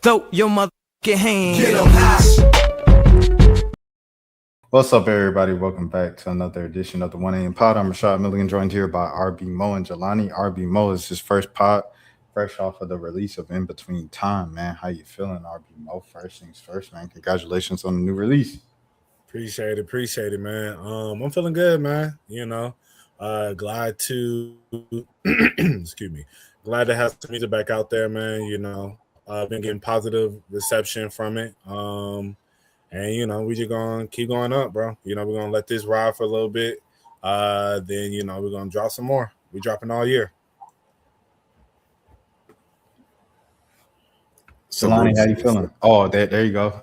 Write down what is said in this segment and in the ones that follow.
Throw your motherfucking hands. Get 'em high. What's up, everybody? Welcome back to another edition of the 1 a.m. Pod. I'm Rashad Milligan, joined here by RB Mo and Jelani. RB Mo is his first pod, fresh off of the release of In Between Time, man. How you feeling, RB Mo? First things first, man. Congratulations on the new release. Appreciate it, man. I'm feeling good, man. Glad to excuse me. Glad to have some music back out there, man. Been getting positive reception from it. And we just gonna keep going up, bro. We're gonna let this ride for a little bit. Then we're gonna drop some more. We dropping all year. Jelani, how you feeling? Oh, there you go.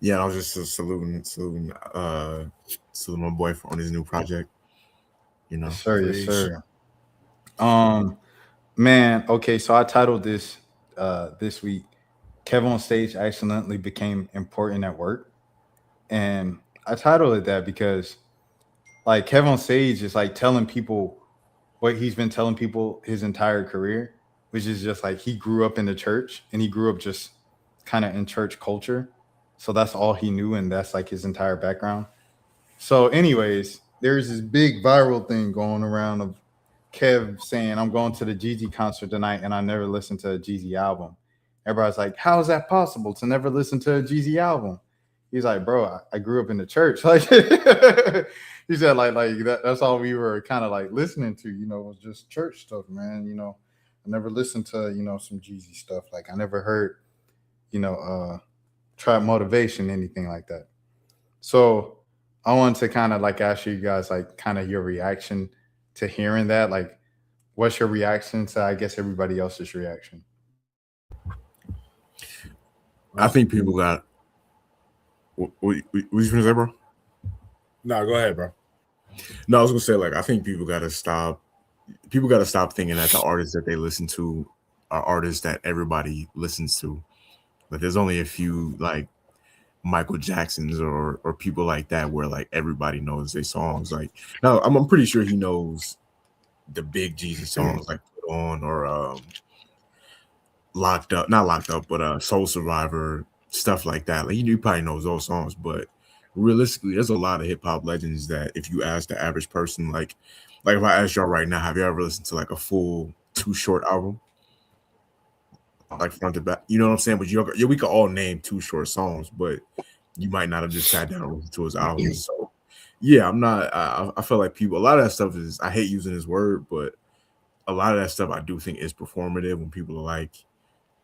Yeah, I was just saluting my boy on his new project. Yes, sir. Man, okay, so I titled this this week, KevOnStage accidentally became important at work. And I titled it that because like KevOnStage is like telling people what he's been telling people his entire career, which is just like he grew up in the church and he grew up just kind of in church culture. So that's all he knew, and that's like his entire background. So, anyways, there's this big viral thing going around of Kev saying, I'm going to the Jeezy concert tonight and I never listened to a Jeezy album. Everybody's like, how is that possible to never listen to a Jeezy album? He's like, bro, I grew up in the church. Like he said, like that's all we were kind of like listening to, was just church stuff, man. I never listened to, some Jeezy stuff. Like I never heard, Trap Motivation, anything like that. So I wanted to kind of like ask you guys like kind of your reaction to hearing that. Like, what's your reaction to, I guess, everybody else's reaction? I think people got. What you gonna say, bro? No, go ahead, bro. No, I was gonna say like I think people gotta stop. People gotta stop thinking that the artists that they listen to are artists that everybody listens to. Like, there's only a few like Michael Jacksons or people like that where like everybody knows their songs. Like, now I'm pretty sure he knows the big Jeezy songs like Put On or Locked Up, not Locked Up, but Soul Survivor, stuff like that. Like, he probably knows those songs, but realistically, there's a lot of hip hop legends that if you ask the average person, like if I ask y'all right now, have you ever listened to like a full Too Short album? Like front to back, you know what I'm saying? But we could all name Too Short songs, but you might not have just sat down and listened to his albums. So yeah, I'm not. I feel like people. A lot of that stuff is. I hate using this word, but a lot of that stuff I do think is performative. When people are like,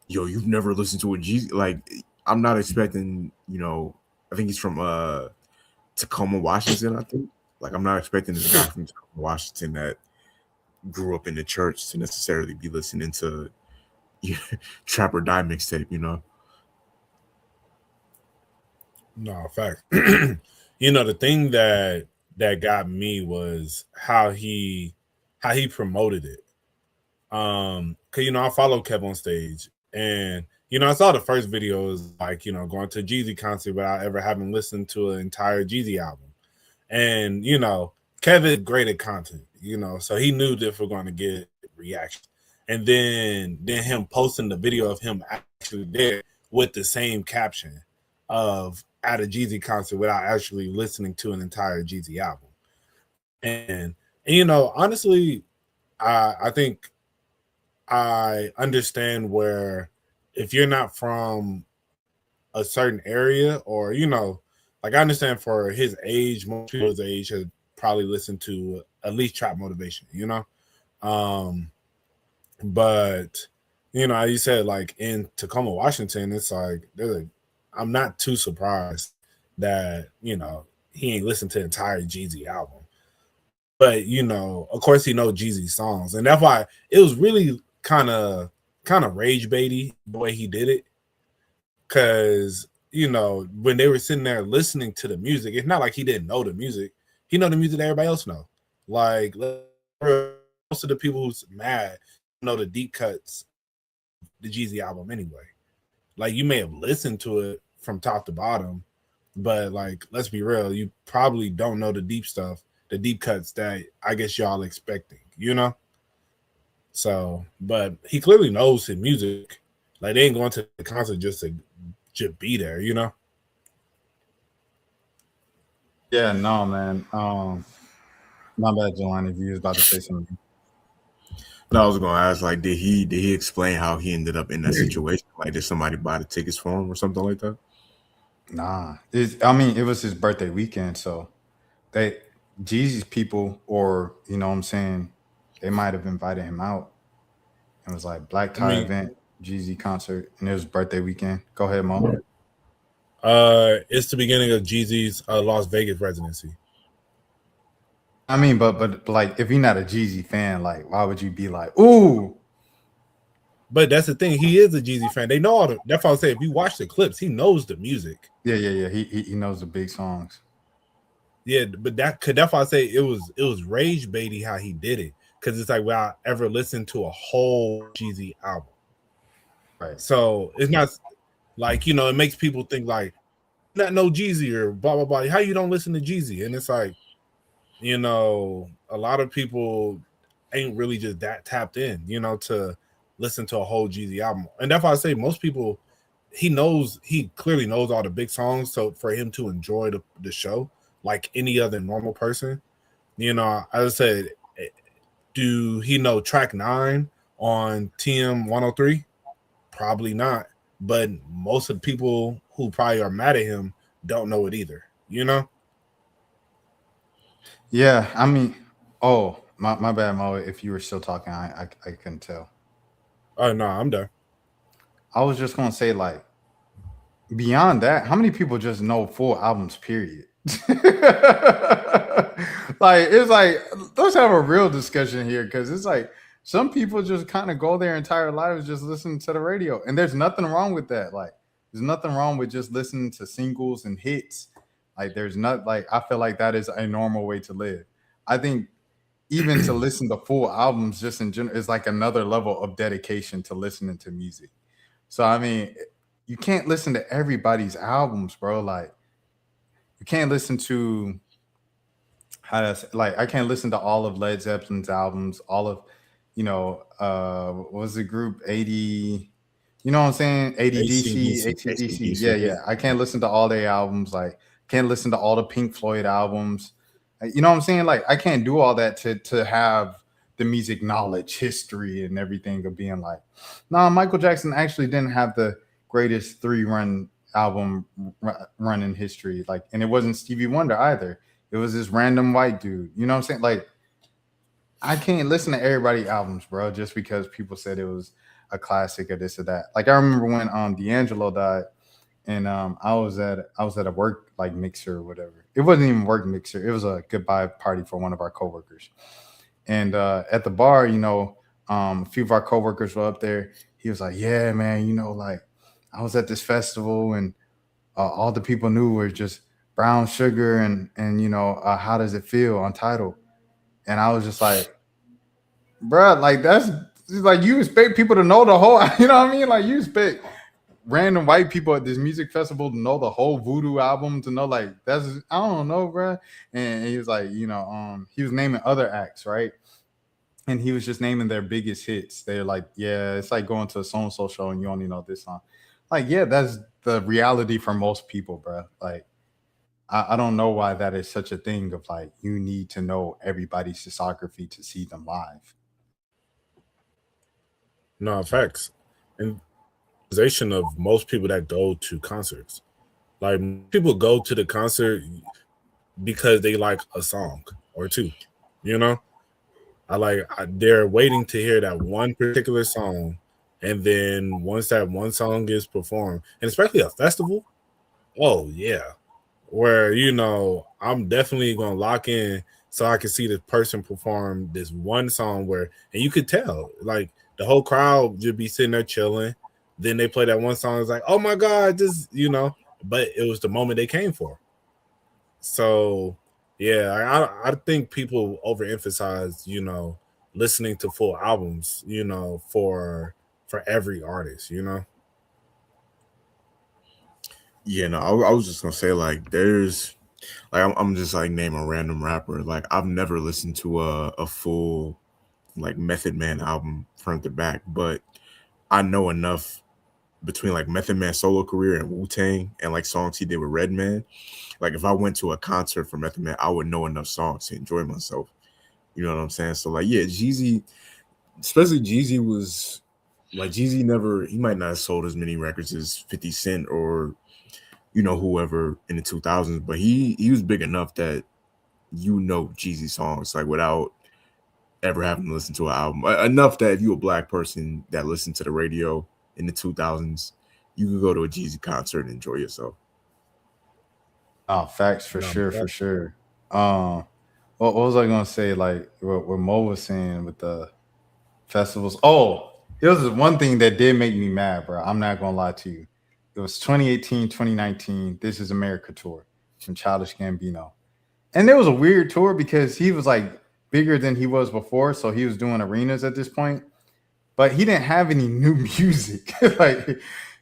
"Yo, you've never listened to a Jeezy," like I'm not expecting. I think he's from Tacoma, Washington. I think. Like I'm not expecting this guy from Tacoma, Washington that grew up in the church to necessarily be listening to Trap or Die mixtape, No, fact. The thing that got me was how he promoted it. Cause I follow KevOnStage, and I saw the first videos like going to a Jeezy concert without ever having listened to an entire Jeezy album, and Kev is great at content, so he knew that we're going to get reaction. And then him posting the video of him actually there with the same caption of at a Jeezy concert without actually listening to an entire Jeezy album. And honestly, I think I understand where if you're not from a certain area or, like I understand for his age, most people's age have probably listened to at least Trap Motivation, But as you said, like in Tacoma, Washington, it's like I'm not too surprised that he ain't listened to the entire Jeezy album. But of course he knows Jeezy songs, and that's why it was really kind of rage baity the way he did it. Because when they were sitting there listening to the music, it's not like he didn't know the music. He know the music that everybody else know. Like most of the people who's mad know the deep cuts, the Jeezy album anyway. Like you may have listened to it from top to bottom, but like let's be real, you probably don't know the deep stuff, the deep cuts that I guess y'all expecting, So, but he clearly knows his music. Like they ain't going to the concert just to be there, you know. Yeah, no, man. My bad, Jelani, if you was about to say something. No, I was gonna ask, like, did he explain how he ended up in that situation? Like, did somebody buy the tickets for him or something like that? Nah, I mean, it was his birthday weekend, so they Jeezy's people, or you know what I'm saying, they might have invited him out. It was like black I tie mean, event, Jeezy concert, and it was birthday weekend. Go ahead, Mo. it's the beginning of Jeezy's Las Vegas residency. I mean, but like, if you're not a Jeezy fan, like, why would you be like, ooh? But that's the thing. He is a Jeezy fan. They know all the. That's why I say if you watch the clips, he knows the music. Yeah. He knows the big songs. Yeah, but that's why I say it was rage baity how he did it, because it's like without ever listened to a whole Jeezy album. Right. So it's not like, you know, it makes people think like not no Jeezy or blah blah blah. How you don't listen to Jeezy? And it's like, you know, a lot of people ain't really just that tapped in, you know, to listen to a whole Jeezy album. And that's why I say most people, he clearly knows all the big songs. So for him to enjoy the show like any other normal person, you know, as I said, do he know track 9 on TM 103? Probably not. But most of the people who probably are mad at him don't know it either, you know? Yeah, I mean, oh, my bad, Mo. If you were still talking, I couldn't tell. Oh no, I'm done. I was just gonna say, like, beyond that, how many people just know full albums? Period. Like, it's like, let's have a real discussion here, because it's like some people just kind of go their entire lives just listening to the radio, and there's nothing wrong with that. Like, there's nothing wrong with just listening to singles and hits. Like, there's not, like, I feel like that is a normal way to live. I think even to listen to full albums just in general is like another level of dedication to listening to music. So I mean, you can't listen to everybody's albums, bro. Like, you can't listen to like, I can't listen to all of Led Zeppelin's albums, all of, what was the group 80, you know what I'm saying? ADDC, ACDC. ACDC. Yeah. I can't listen to all their albums. Like, can't listen to all the Pink Floyd albums. You know what I'm saying? Like, I can't do all that to have the music knowledge, history, and everything of being like, nah, Michael Jackson actually didn't have the greatest 3-run album run in history. Like, and it wasn't Stevie Wonder either. It was this random white dude. You know what I'm saying? Like, I can't listen to everybody's albums, bro, just because people said it was a classic or this or that. Like, I remember when D'Angelo died, and I was at a work like mixer or whatever. It wasn't even work mixer. It was a goodbye party for one of our coworkers. And at the bar, a few of our coworkers were up there. He was like, "Yeah, man, like, I was at this festival, and all the people knew were just Brown Sugar and How Does It Feel on Tidal." And I was just like, bruh, like, that's like, you expect people to know the whole, you know what I mean? Like, you expect random white people at this music festival to know the whole Voodoo album, to know, like, that's, I don't know, bruh. And he was like, he was naming other acts, right? And he was just naming their biggest hits. They're like, yeah, it's like going to a so-and-so show and you only know this song. Like, yeah, that's the reality for most people, bruh. Like, I don't know why that is such a thing of like, you need to know everybody's discography to see them live. No, facts. And realization of most people that go to concerts. Like, people go to the concert because they like a song or two, you know? They're waiting to hear that one particular song, and then once that one song is performed, and especially a festival, oh yeah, where I'm definitely gonna lock in so I can see this person perform this one song and you could tell like the whole crowd just be sitting there chilling. Then they play that one song, it's like, oh my god, but it was the moment they came for. So yeah, I think people overemphasize, listening to full albums, for every artist, Yeah, no, I was just gonna say, like, there's like, I'm just like name a random rapper. Like, I've never listened to a full like Method Man album front to back, but I know enough between like Method Man solo career and Wu-Tang and like songs he did with Redman. Like if I went to a concert for Method Man, I would know enough songs to enjoy myself. You know what I'm saying? So like, yeah, Jeezy, especially Jeezy was like Jeezy never, he might not have sold as many records as 50 Cent or, you know, whoever in the 2000s, but he was big enough that you know Jeezy songs like without ever having to listen to an album. Enough that if you're a black person that listened to the radio in the 2000s, you could go to a Jeezy concert and enjoy yourself. Oh, facts for No, sure, yeah. for sure. What was I gonna say? Like what Mo was saying with the festivals. Oh, there was one thing that did make me mad, bro. I'm not gonna lie to you. It was 2018, 2019. This is America tour from Childish Gambino. And it was a weird tour because he was like bigger than he was before. So he was doing arenas at this point, but he didn't have any new music. Like,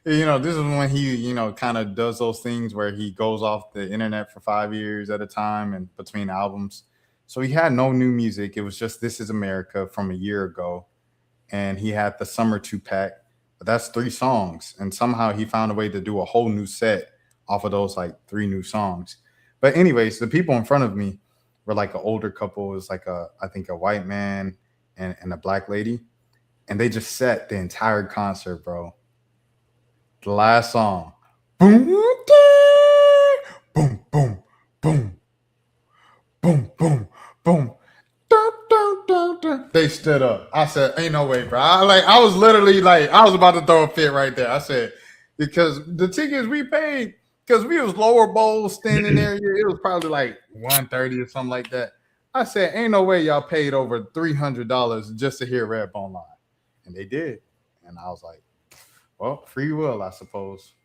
this is when he, kind of does those things where he goes off the internet for 5 years at a time and between albums. So he had no new music. It was just This Is America from a year ago. And he had the Summer 2-pack. But that's 3 songs. And somehow he found a way to do a whole new set off of those like 3 new songs. But anyways, the people in front of me were like an older couple. It was like I think a white man and a black lady. And they just set the entire concert, bro. The last song. Boom, boom, boom, boom, boom, boom, boom. Dun, dun, dun, dun. They stood up. I said, "Ain't no way, bro." I was literally like, I was about to throw a fit right there. I said, because the tickets we paid, because we was lower bowl standing there, it was probably like 130 or something like that. I said, "Ain't no way y'all paid over $300 just to hear Redbone live," and they did. And I was like, "Well, free will, I suppose."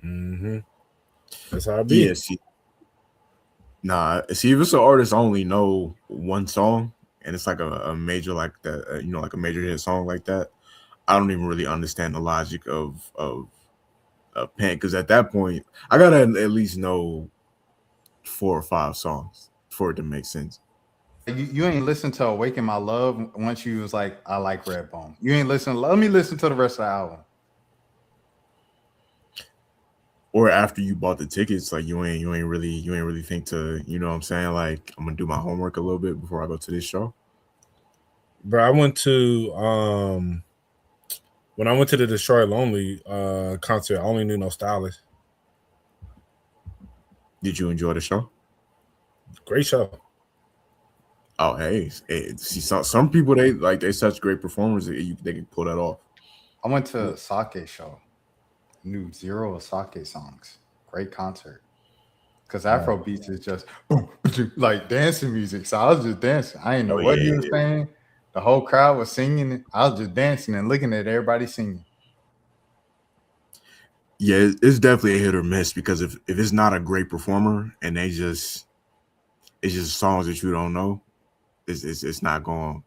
Mm-hmm. That's how it be. Yeah, see, if it's an artist I only know one song and it's like a major like that, like a major hit song like that, I don't even really understand the logic of paying, because at that point I gotta at least know 4 or 5 songs for it to make sense. You ain't listen to "Awaken My Love" once you was like, "I like Redbone." You ain't listen. Let me listen to the rest of the album. Or after you bought the tickets, like you ain't really think to, you know what I'm saying, like I'm gonna do my homework a little bit before I go to this show. Bro, I went to when I went to the Destroy Lonely concert, I only knew No Stylist. Did you enjoy the show? Great show. Oh, hey, see, some people they such great performers that they can pull that off. I went to a Sake show. Knew 0 Sake songs. Great concert. Because Afro beats is just boom, like dancing music. So I was just dancing. I didn't know what he was saying. The whole crowd was singing. I was just dancing and looking at everybody singing. Yeah, it's definitely a hit or miss, because if it's not a great performer and it's just songs that you don't know, it's not going.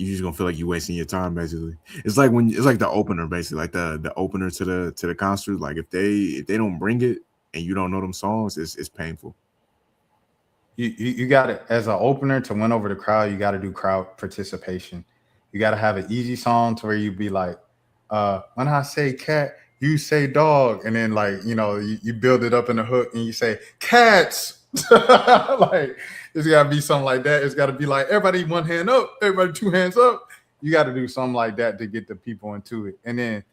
You're just gonna feel like you're wasting your time. Basically, it's like the opener, basically, like the opener to the concert. Like if they don't bring it and you don't know them songs, it's painful. You got it as an opener to win over the crowd. You got to do crowd participation. You got to have an easy song to where you be like, when I say cat, you say dog, and then like you build it up in the hook and you say cats. Like it's got to be something like that. It's got to be like everybody 1 hand up, everybody 2 hands up. You got to do something like that to get the people into it, and then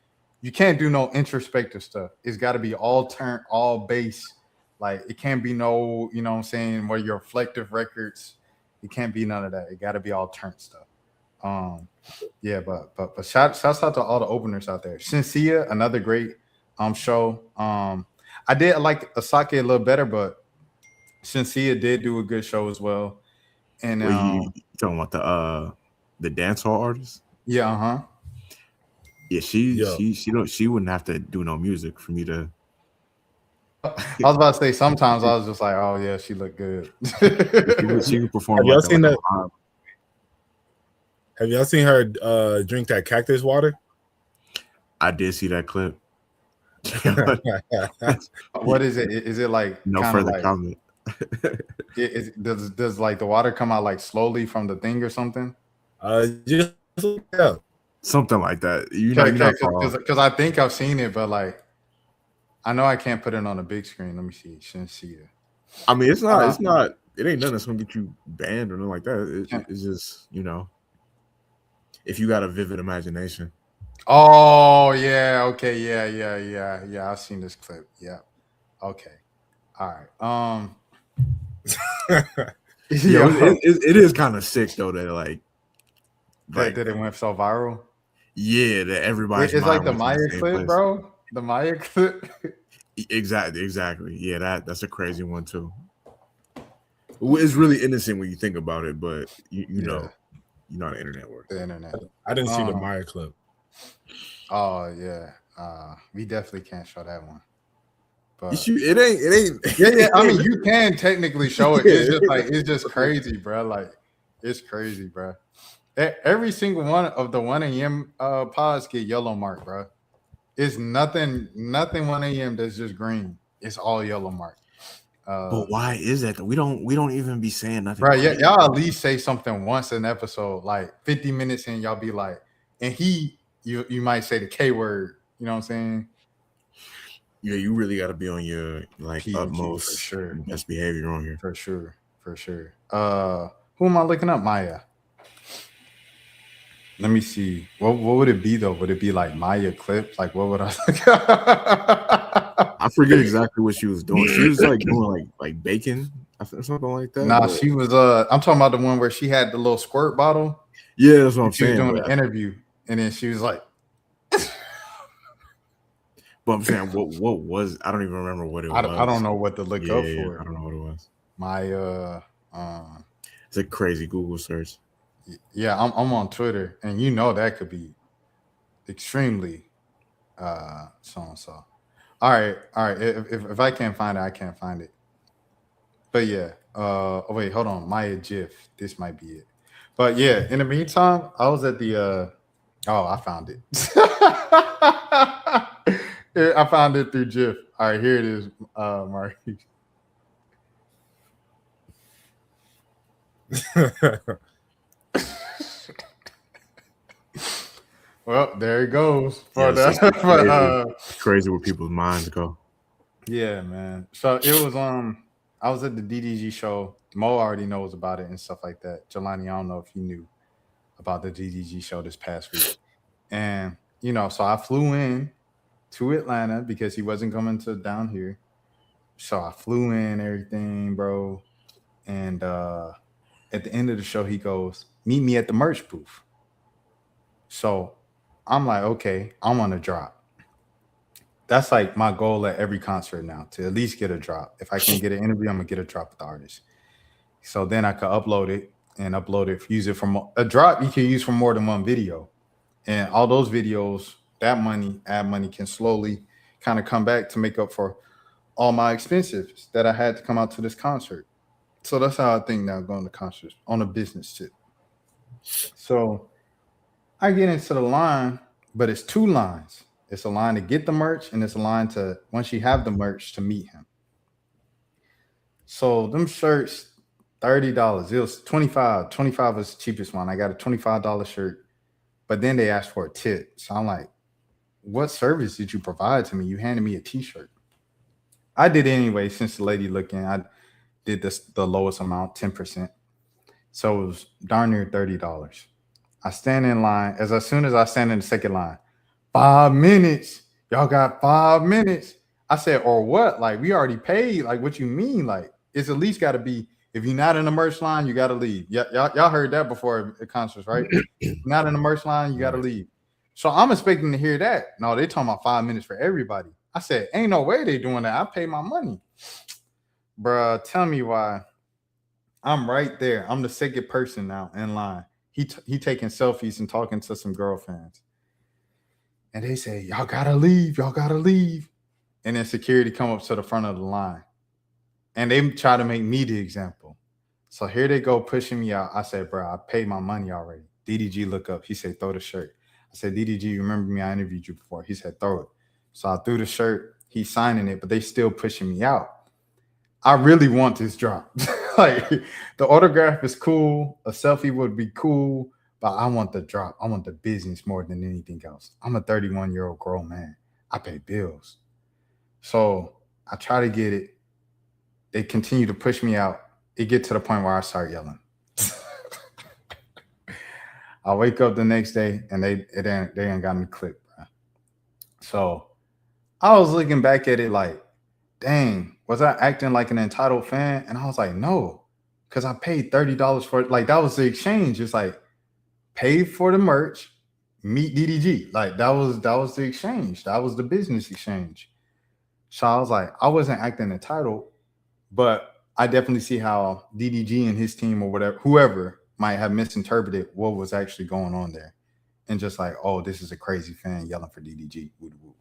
you can't do no introspective stuff. It's got to be all turn, all bass. Like it can't be no, what I'm saying, where your reflective records. It can't be none of that. It got to be all turn stuff. Yeah, but shouts out to all the openers out there. Shinsia, another great show. I did like Asake a little better, but Shinsia did do a good show as well. And Were you talking about the dancehall artist? Yeah, Yeah, she wouldn't have to do no music for me to. I was about to say sometimes I was just like, oh yeah, she looked good. she could perform. Have y'all seen that? Have y'all seen her drink that cactus water? I did see that clip. What is it? Is it like no further comment? Does like the water come out like slowly from the thing or something? Just look it up. something like that. Because I think I've seen it, but like I know I can't put it on a big screen. Let me see. Shouldn't see it. I mean, it's not. It ain't nothing that's gonna get you banned or nothing like that. It's just if you got a vivid imagination. Oh yeah. Okay. Yeah. I've seen this clip. Yeah. Okay. All right. It is kind of sick though that like that it went so viral. Yeah, that everybody's. It's like the Maya clip, bro. The Maya clip. Exactly. Yeah, that's a crazy one too. It's really innocent when you think about it, but you know the internet works. The internet. I didn't see the Maya clip. Oh yeah, we definitely can't show that one. But it ain't. Yeah. I mean, you can technically show it. It's just crazy, bro. Like it's crazy, bro. Every single one of the 1 a.m. pods get yellow mark, bro. It's nothing 1 a.m. that's just green. It's all yellow mark. But why is that? We don't even be saying nothing. Bro, y'all at least say something once an episode, like 50 minutes in, y'all be like, and you might say the K word. You know what I'm saying? Yeah, you really got to be on your utmost for sure. Best behavior on here. For sure. Who am I looking up? Maya. Let me see. What would it be though? Would it be like Maya clips? Like what would I look up? I forget exactly what she was doing. She was like doing like bacon, or something like that. Nah, she was I'm talking about the one where she had the little squirt bottle. Yeah, that's what I'm saying. She was doing an interview, and then she was like, but I'm saying what was, I don't even remember what it was. I don't know what to look up for. I don't know what it was. Maya it's a crazy Google search. Yeah, I'm on Twitter, and that could be extremely so and so. All right. If I can't find it, I can't find it. But yeah. Wait, hold on. Maya GIF. This might be it. But yeah, in the meantime, I was at the I found it. I found it through GIF. All right, here it is, Marquise. Well, there it goes. Crazy where people's minds go. Yeah, man. So it was I was at the DDG show. Mo already knows about it and stuff like that. Jelani, I don't know if he knew about the DDG show this past week. And so I flew in to Atlanta because he wasn't coming to down here. So I flew in, everything, bro. And at the end of the show, he goes, "Meet me at the merch booth." So I'm like, okay, I want to drop. That's like my goal at every concert now, to at least get a drop. If I can get an interview, I'm gonna get a drop with the artist. So then I could upload it, use it from a drop you can use for more than one video. And all those videos, that money, ad money, can slowly kind of come back to make up for all my expenses that I had to come out to this concert. So that's how I think now, going to concerts on a business tip. So I get into the line, but it's 2 lines. It's a line to get the merch, and it's a line to, once you have the merch, to meet him. So them shirts, $30. It was $25. $25 was the cheapest one. I got a $25 shirt, but then they asked for a tip. So I'm like, what service did you provide to me? You handed me a t-shirt. I did it anyway, since the lady looked in. I did the lowest amount, 10%. So it was darn near $30. I stand in line. As soon as I stand in the second line, 5 minutes. Y'all got 5 minutes. I said, or what? Like, we already paid. Like, what you mean? Like, it's at least got to be, if you're not in the merch line, you got to leave. Y'all heard that before at concerts, right? Not in the merch line, you got to leave. So I'm expecting to hear that. No, they talking about 5 minutes for everybody. I said, ain't no way they doing that. I pay my money. Bruh, tell me why. I'm right there. I'm the second person now in line. He taking selfies and talking to some girlfriends. And they say, y'all gotta leave. Y'all gotta leave. And then security come up to the front of the line. And they try to make me the example. So here they go pushing me out. I said, bro, I paid my money already. DDG look up. He said, throw the shirt. I said, DDG, you remember me? I interviewed you before. He said, throw it. So I threw the shirt. He's signing it, but they still pushing me out. I really want this drop. Like, the autograph is cool. A selfie would be cool. But But I want the drop. I want the business more than anything else. I'm a 31-year-old grown man. I pay bills. So I try to get it. They continue to push me out. It get to the point where I start yelling. I wake up the next day and they ain't got me clipped, bro. So I was looking back at it like, dang, was I acting like an entitled fan? And I was like, no, because I paid $30 for it. Like that was the exchange. It's like pay for the merch, meet DDG. Like that was the exchange. That was the business exchange. So I was like, I wasn't acting entitled, but I definitely see how DDG and his team or whatever, whoever might have misinterpreted what was actually going on there. And just like, oh, this is a crazy fan yelling for DDG. Woo, woo.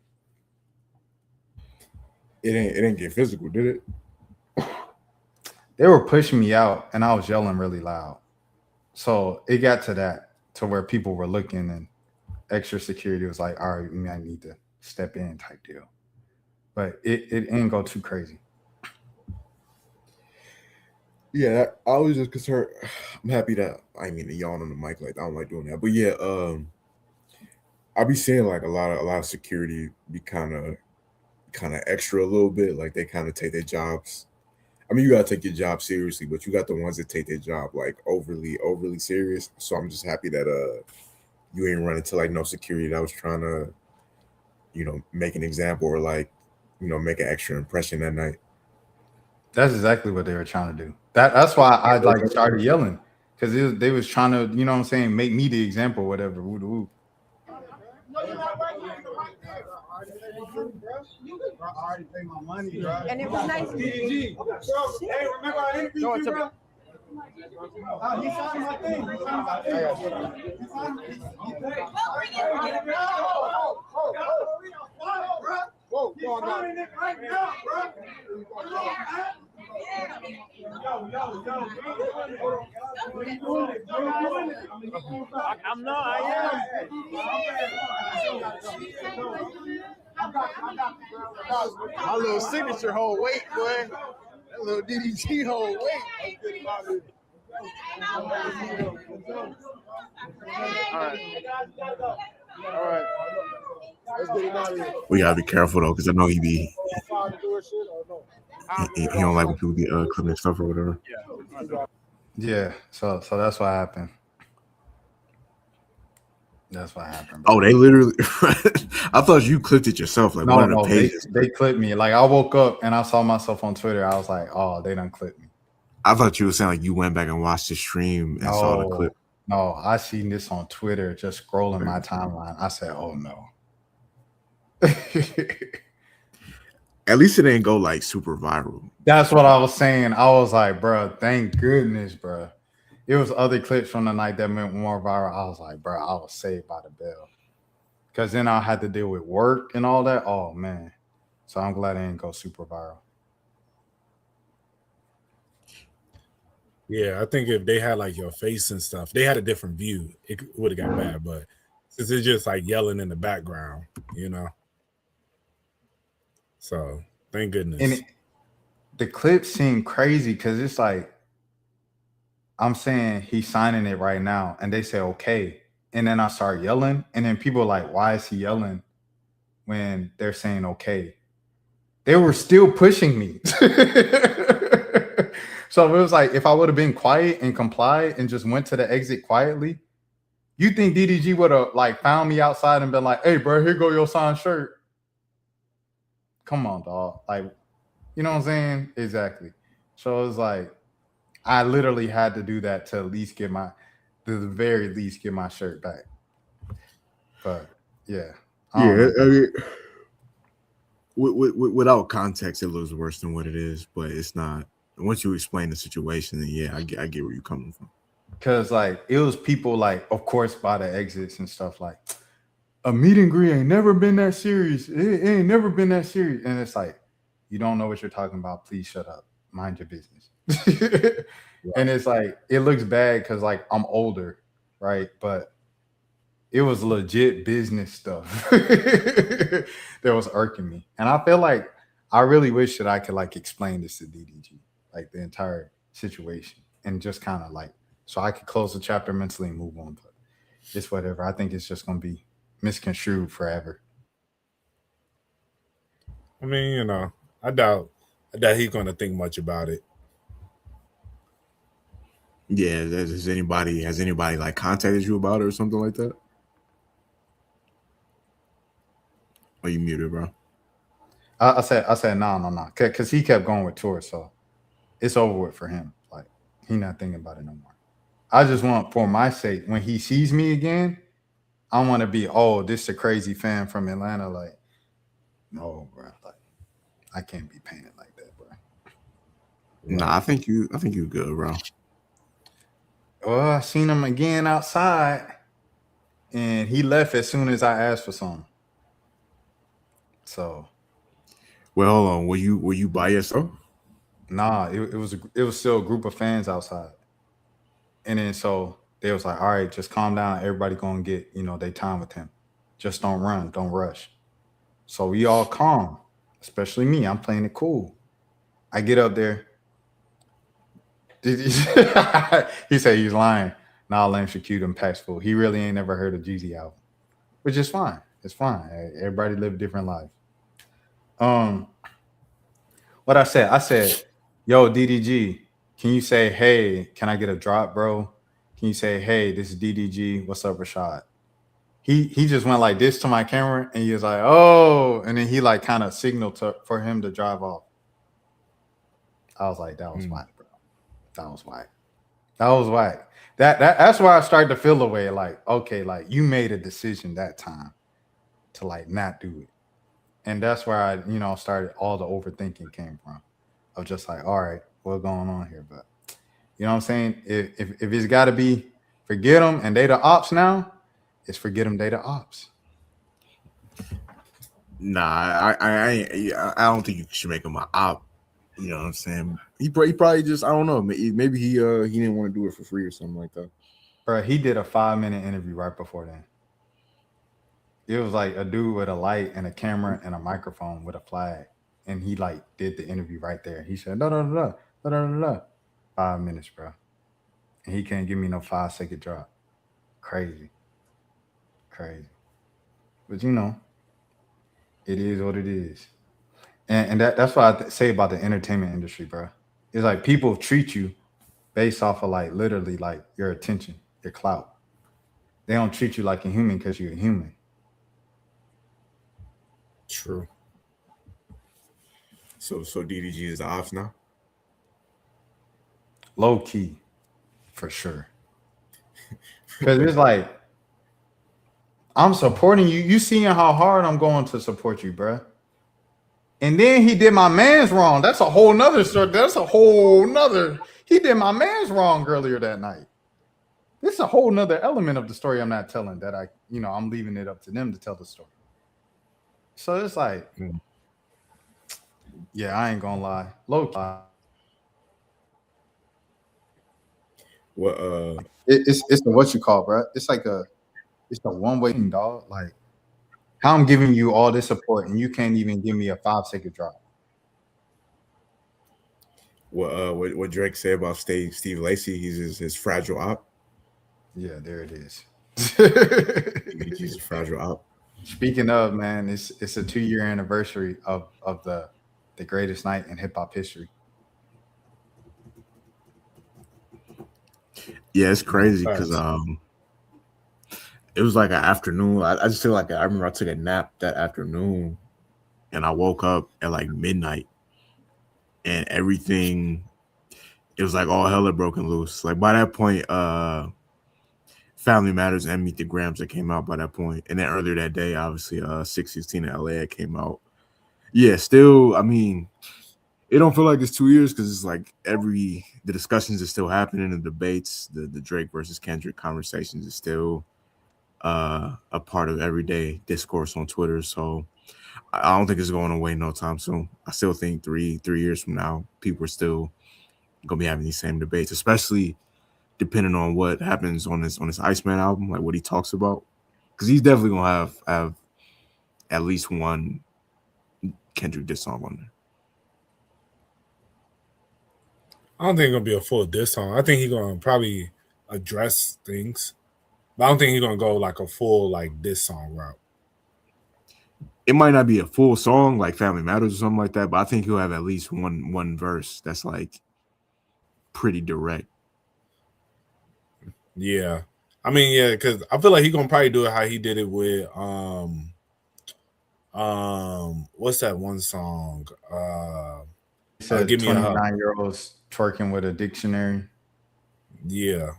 It didn't get physical, did it? They were pushing me out and I was yelling really loud. So it got to that, to where people were looking and extra security was like, all right, we might need to step in type deal. But it didn't go too crazy. Yeah, I was just concerned. I'm happy that I mean to yawn on the mic, like I don't like doing that. But yeah, I be seeing like a lot of security be kind of extra a little bit. Like they kind of take their jobs. I mean, you gotta take your job seriously, but you got the ones that take their job like overly serious. So I'm just happy that you ain't run into like no security that was trying to, make an example or like, make an extra impression that night. That's exactly what they were trying to do. That's why I like started yelling, because they was trying to, you know what I'm saying, make me the example, whatever. Woo, woo. I already paid my money, bro. And it was nice. DDG. Hey, remember I interviewed you, bro? He signed my thing. He signed my thing. Whoa, go on now. He's signing it right now, bro. I'm not. I am. My little signature hold weight, boy. That little DDG hold weight. All right. Let's get him out of here. We gotta be careful though, because I know he don't like when people get clipping stuff or whatever. Yeah. So that's what happened. That's what happened. Bro. Oh, they literally. I thought you clipped it yourself. Like one of the pages. They clipped me. Like I woke up and I saw myself on Twitter. I was like, oh, they done clipped me. I thought you were saying like you went back and watched the stream and saw the clip. No, I seen this on Twitter, just scrolling my timeline. I said, oh no. At least it didn't go like super viral. That's what I was saying. I was like, bro, thank goodness, bro. It was other clips from the night that went more viral. I was like, bro, I was saved by the bell. Because then I had to deal with work and all that. Oh, man. So I'm glad it didn't go super viral. Yeah, I think if they had like your face and stuff, they had a different view. It would have got bad, but since it's just like yelling in the background, So thank goodness. And the clips seem crazy because it's like, I'm saying he's signing it right now, and they say okay, and then I start yelling, and then people are like, why is he yelling when they're saying okay? They were still pushing me. So it was like, if I would have been quiet and complied and just went to the exit quietly, you think DDG would have like found me outside and been like, hey bro, here go your signed shirt. Come on, dog. Like, you know what I'm saying? Exactly. So it was like, I literally had to do that to at least get the very least get my shirt back. But yeah. Yeah, I mean, without context, it looks worse than what it is, but it's not. Once you explain the situation, then yeah, I get where you're coming from. Because like it was people like, of course, by the exits and stuff, like a meet and greet ain't never been that serious. It ain't never been that serious. And it's like, you don't know what you're talking about. Please shut up. Mind your business. And it's like, it looks bad because like I'm older, right? But it was legit business stuff that was irking me. And I feel like I really wish that I could like explain this to DDG, like the entire situation, and just kind of like, so I could close the chapter mentally and move on. But it's whatever. I think it's just gonna be misconstrued forever. I mean, you know, I doubt he's gonna think much about it. Yeah, has anybody like contacted you about it or something like that? Are you muted, bro? I said no, because he kept going with tour, so it's over with for him. Like he not thinking about it no more. I just want, for my sake, when he sees me again, I want to be, oh, this a crazy fan from Atlanta. Like, no, bro. Like, I can't be painted like that, bro. Nah, I think you good, bro. Well, I seen him again outside, and he left as soon as I asked for something. So, well, hold on. Were you by yourself? nah, it was still a group of fans outside, and then so they was like, all right, just calm down. Everybody gonna get their time with him. Just don't run, don't rush. So we all calm, especially me. I'm playing it cool. I get up there. He said he's lying. Nah, Lamb Shakute and Paxful. He really ain't never heard of Jeezy album, which is fine. It's fine. Everybody live different lives. What I said, yo, DDG, can you say, hey, can I get a drop, bro? Can you say, hey, this is DDG. What's up, Rashad? He just went like this to my camera, and he was like, oh, and then he like kind of signaled for him to drive off. I was like, that was whack, bro. That was whack. That was whack. That's why I started to feel the way, like, okay, like you made a decision that time to like not do it. And that's where I, started all the overthinking came from. Of just like, all right, what's going on here? But you know what I'm saying? If it's gotta be forget them and they the ops now, it's forget them, they the ops. Nah, I don't think you should make him an op. You know what I'm saying? He probably just, I don't know. Maybe he didn't want to do it for free or something like that. Bro, he did a 5-minute interview right before then. It was like a dude with a light and a camera and a microphone with a flag, and he like did the interview right there. He said, da da da da da da da. 5 minutes, bro, and he can't give me no 5-second drop. Crazy. But it is what it is. And that's what I say about the entertainment industry, bro. It's like people treat you based off of like literally like your attention, your clout. They don't treat you like a human because you're a human. True. So DDG is the ops now? Low key, for sure. Because it's like, I'm supporting you. You seeing how hard I'm going to support you, bro. And then he did my man's wrong. That's a whole nother story. He did my man's wrong earlier that night. This is a whole nother element of the story I'm not telling that I'm leaving it up to them to tell the story. So it's like, yeah, I ain't gonna lie. Low key. What It's the what you call, bro. It's a one-way thing, dog. Like, how I'm giving you all this support and you can't even give me a 5-second drop. what Drake said about Steve Lacy? He's his fragile op. Yeah, there it is. He's a fragile op. Speaking of, man, it's a 2-year anniversary of the greatest night in hip hop history. Yeah, it's crazy because it was like an afternoon. I just feel like I remember I took a nap that afternoon, and I woke up at like midnight, and everything. It was like all hell had broken loose. Like by that point, Family Matters and Meet the Grams that came out by that point, and then earlier that day, obviously, 616 in LA came out. Yeah, still, I mean, it don't feel like it's 2 years because it's like the discussions are still happening, the debates, the Drake versus Kendrick conversations is still a part of everyday discourse on Twitter. So I don't think it's going away no time soon. I still think three years from now, people are still gonna be having these same debates, especially depending on what happens on this Iceman album, like what he talks about, because he's definitely gonna have at least one Kendrick diss song on there. I don't think it's gonna be a full diss song. I think he's gonna probably address things. But I don't think he's gonna go like a full like this song route. It might not be a full song like Family Matters or something like that, but I think he'll have at least one verse that's like pretty direct. Yeah. I mean, yeah, because I feel like he's gonna probably do it how he did it with what's that one song? He said Give me a hug. 29-year-olds twerking with a dictionary. Yeah.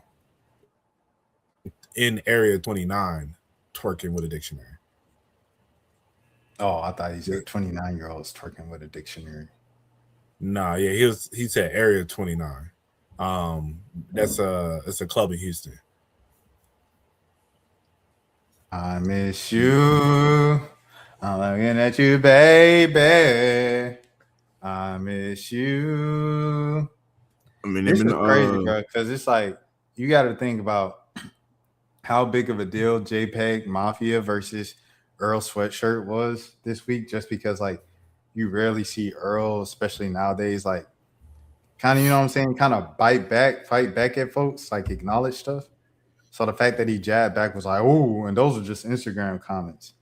In Area 29, twerking with a dictionary. Oh, I thought he said 29-year-olds twerking with a dictionary. Nah, yeah, he said Area 29. It's a club in Houston. I miss you. I'm looking at you, baby. I miss you. I mean, This is crazy, bro, because it's like you got to think about how big of a deal JPEG Mafia versus Earl Sweatshirt was this week, just because like you rarely see Earl, especially nowadays, like kind of, you know what I'm saying, kind of fight back at folks, like acknowledge stuff. So the fact that he jabbed back was like, oh, and those are just Instagram comments.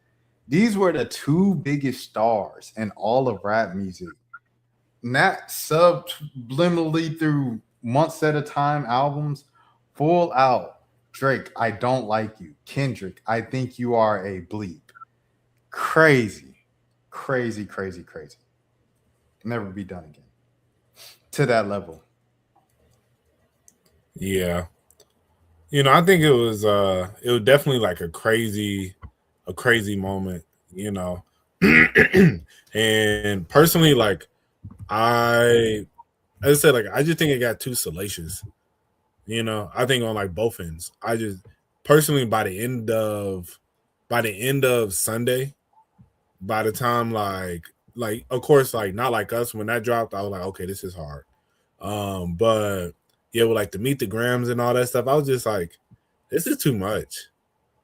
These were the two biggest stars in all of rap music. Not subliminally through months at a time albums, full out. Drake, I don't like you. Kendrick, I think you are a bleep. Crazy, crazy, crazy, crazy. Never be done again. To that level. Yeah. You know, I think it was definitely like a crazy moment, you know. And personally, like as I said, like I just think it got too salacious. You know, I think on like both ends. I just personally by the end of Sunday, by the time like of course like not like us when that dropped, I was like, okay, this is hard. But yeah, with like the Meet the Grams and all that stuff, I was just like, this is too much.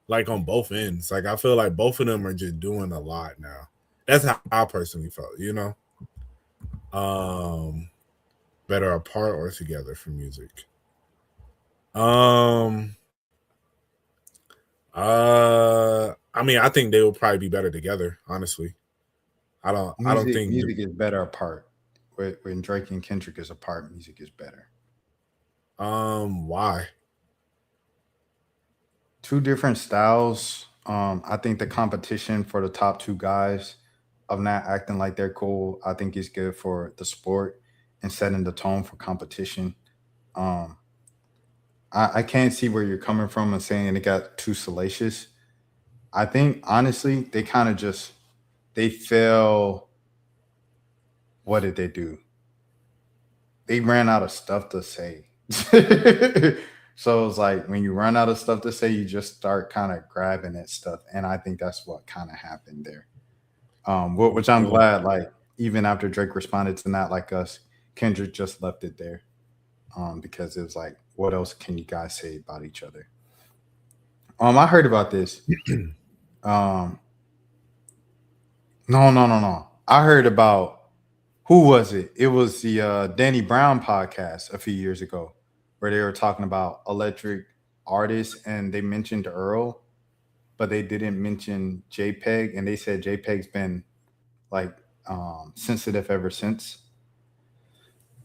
Like on both ends. Like I feel like both of them are just doing a lot now. That's how I personally felt, you know. Better apart or together for music. I mean, I think they will probably be better together, honestly. I don't think music is better apart. When Drake and Kendrick is apart, music is better. Why? Two different styles. I think the competition for the top two guys of not acting like they're cool, I think is good for the sport and setting the tone for competition. Um, I can't see where you're coming from and saying it got too salacious. I think honestly, they kind of just they fell. What did they do? They ran out of stuff to say. So it's like when you run out of stuff to say, you just start kind of grabbing at stuff, and I think that's what kind of happened there. Which I'm glad, like even after Drake responded to "Not Like Us," Kendrick just left it there, because it was like, what else can you guys say about each other? I heard about this. No, no, no, no. I heard about who was it? It was the Danny Brown podcast a few years ago, where they were talking about electric artists, and they mentioned Earl, but they didn't mention JPEG, and they said JPEG's been like sensitive ever since.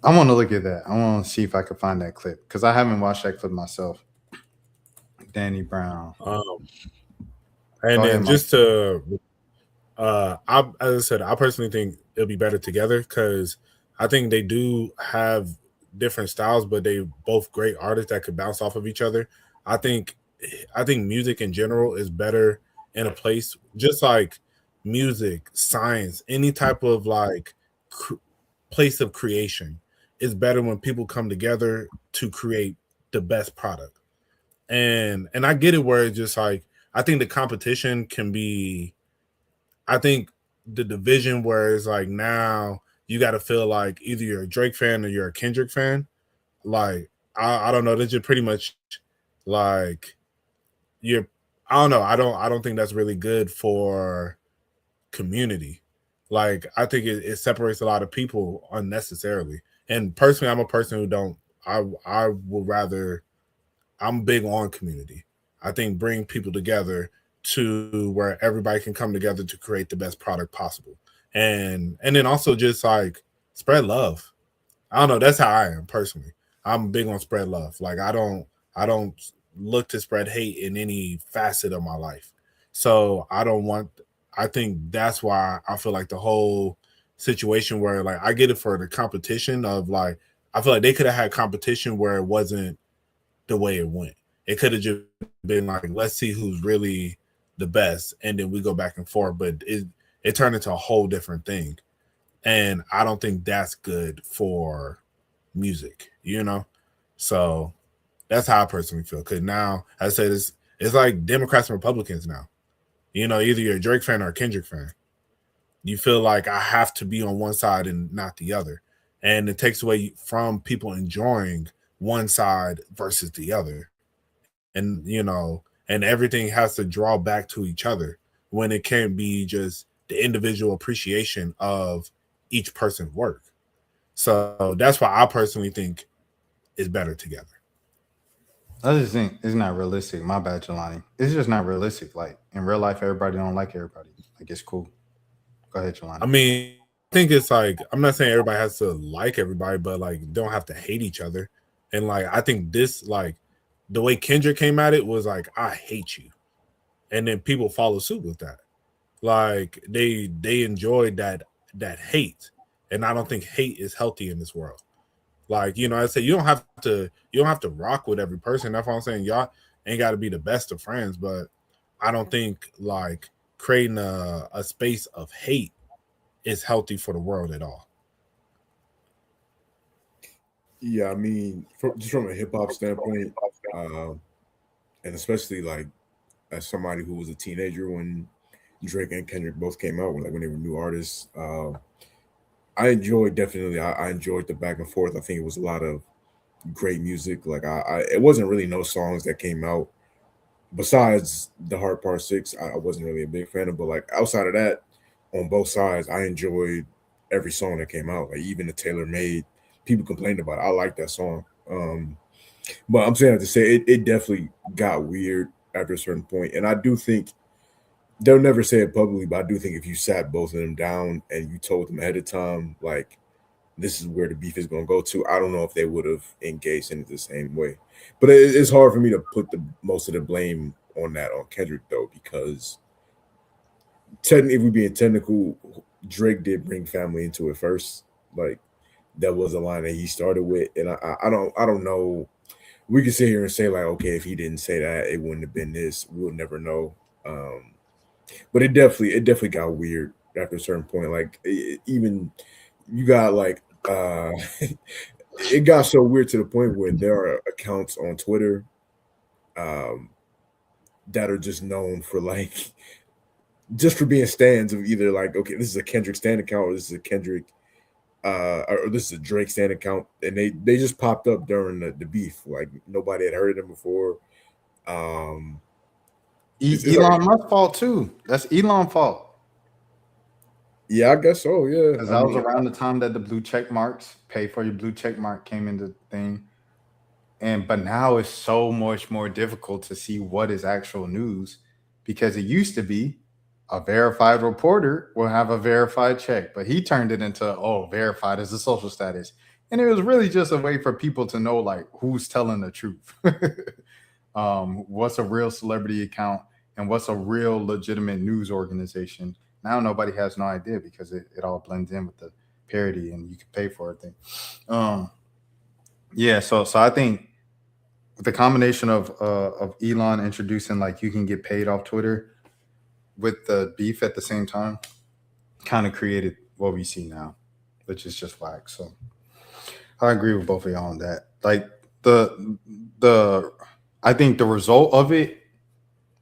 I want to look at that. I want to see if I can find that clip because I haven't watched that clip myself. Danny Brown. And then Mike. just to as I said, I personally think it'll be better together because I think they do have different styles, but they both great artists that could bounce off of each other. I think music in general is better in a place just like music, science, any type of like place of creation is better when people come together to create the best product. And I get it where it's just like I think the competition can be I think the division where it's like now you got to feel like either you're a Drake fan or you're a Kendrick fan. Like I don't know, that's just pretty much like you're. I don't know. I don't think that's really good for community. Like I think it separates a lot of people unnecessarily. And personally, I'm a person who don't. I would rather. I'm big on community. I think bring people together to where everybody can come together to create the best product possible. And then also just like spread love. I don't know, that's how I am personally. I'm big on spread love. Like I don't look to spread hate in any facet of my life. So I think that's why I feel like the whole situation where like I get it for the competition of like I feel like they could have had competition where it wasn't the way it went. It could have just been like, let's see who's really the best, and then we go back and forth. But it turned into a whole different thing, and I don't think that's good for music, you know. So that's how I personally feel. Because now, as I said, it's like Democrats and Republicans now. You know, either you're a Drake fan or a Kendrick fan. You feel like I have to be on one side and not the other, and it takes away from people enjoying one side versus the other. And you know, and everything has to draw back to each other when it can't be just the individual appreciation of each person's work. So that's why I personally think it's better together. I just think it's not realistic. My bad, Jelani. It's just not realistic. Like in real life, everybody don't like everybody. Like it's cool. Go ahead, I Jelani. mean, I think it's like I'm not saying everybody has to like everybody, but like don't have to hate each other. And like I think this like the way Kendrick came at it was like I hate you, and then people follow suit with that. Like they enjoyed that hate, and I don't think hate is healthy in this world. Like you know, I say you don't have to rock with every person. That's what I'm saying. Y'all ain't got to be the best of friends, but I don't think like creating a space of hate is healthy for the world at all. Yeah, I mean, just from a hip hop standpoint, um, and especially like as somebody who was a teenager when Drake and Kendrick both came out, when they were new artists, I enjoyed definitely. I enjoyed the back and forth. I think it was a lot of great music. Like it wasn't really no songs that came out besides the Hard Part Six. I wasn't really a big fan of, but like outside of that, on both sides, I enjoyed every song that came out. Like even the Taylor Made, people complained about it. I like that song. But I'm saying to say it definitely got weird after a certain point, and I do think they'll never say it publicly, but I do think if you sat both of them down and you told them ahead of time, like this is where the beef is going to go to, I don't know if they would have engaged in it the same way. But it's hard for me to put the most of the blame on that on Kendrick though, because technically, if we're being technical, Drake did bring family into it first. Like that was a line that he started with, and I don't know. We could sit here and say like, okay, if he didn't say that, it wouldn't have been this. We'll never know. Um, but it definitely got weird after a certain point. Like even you got like it got so weird to the point where there are accounts on Twitter um that are just known for like just for being stands of either like, okay, this is a Kendrick stand account or this is a Kendrick or this is a Drake stand account, and they just popped up during the beef. Like nobody had heard of them before. Um it's like, Elon Musk fault too. That's Elon fault. yeah, I guess so. Yeah. Because I that was mean, around the time that the blue check marks, pay for your blue check mark came into the thing. And but now it's so much more difficult to see what is actual news because it used to be a verified reporter will have a verified check, but he turned it into verified as a social status. And it was really just a way for people to know like who's telling the truth. What's a real celebrity account and what's a real legitimate news organization. Now nobody has no idea because it all blends in with the parody and you can pay for it thing. Um, yeah, so I think the combination of Elon introducing like you can get paid off Twitter with the beef at the same time kind of created what we see now, which is just whack. So I agree with both of y'all on that. Like the I think the result of it,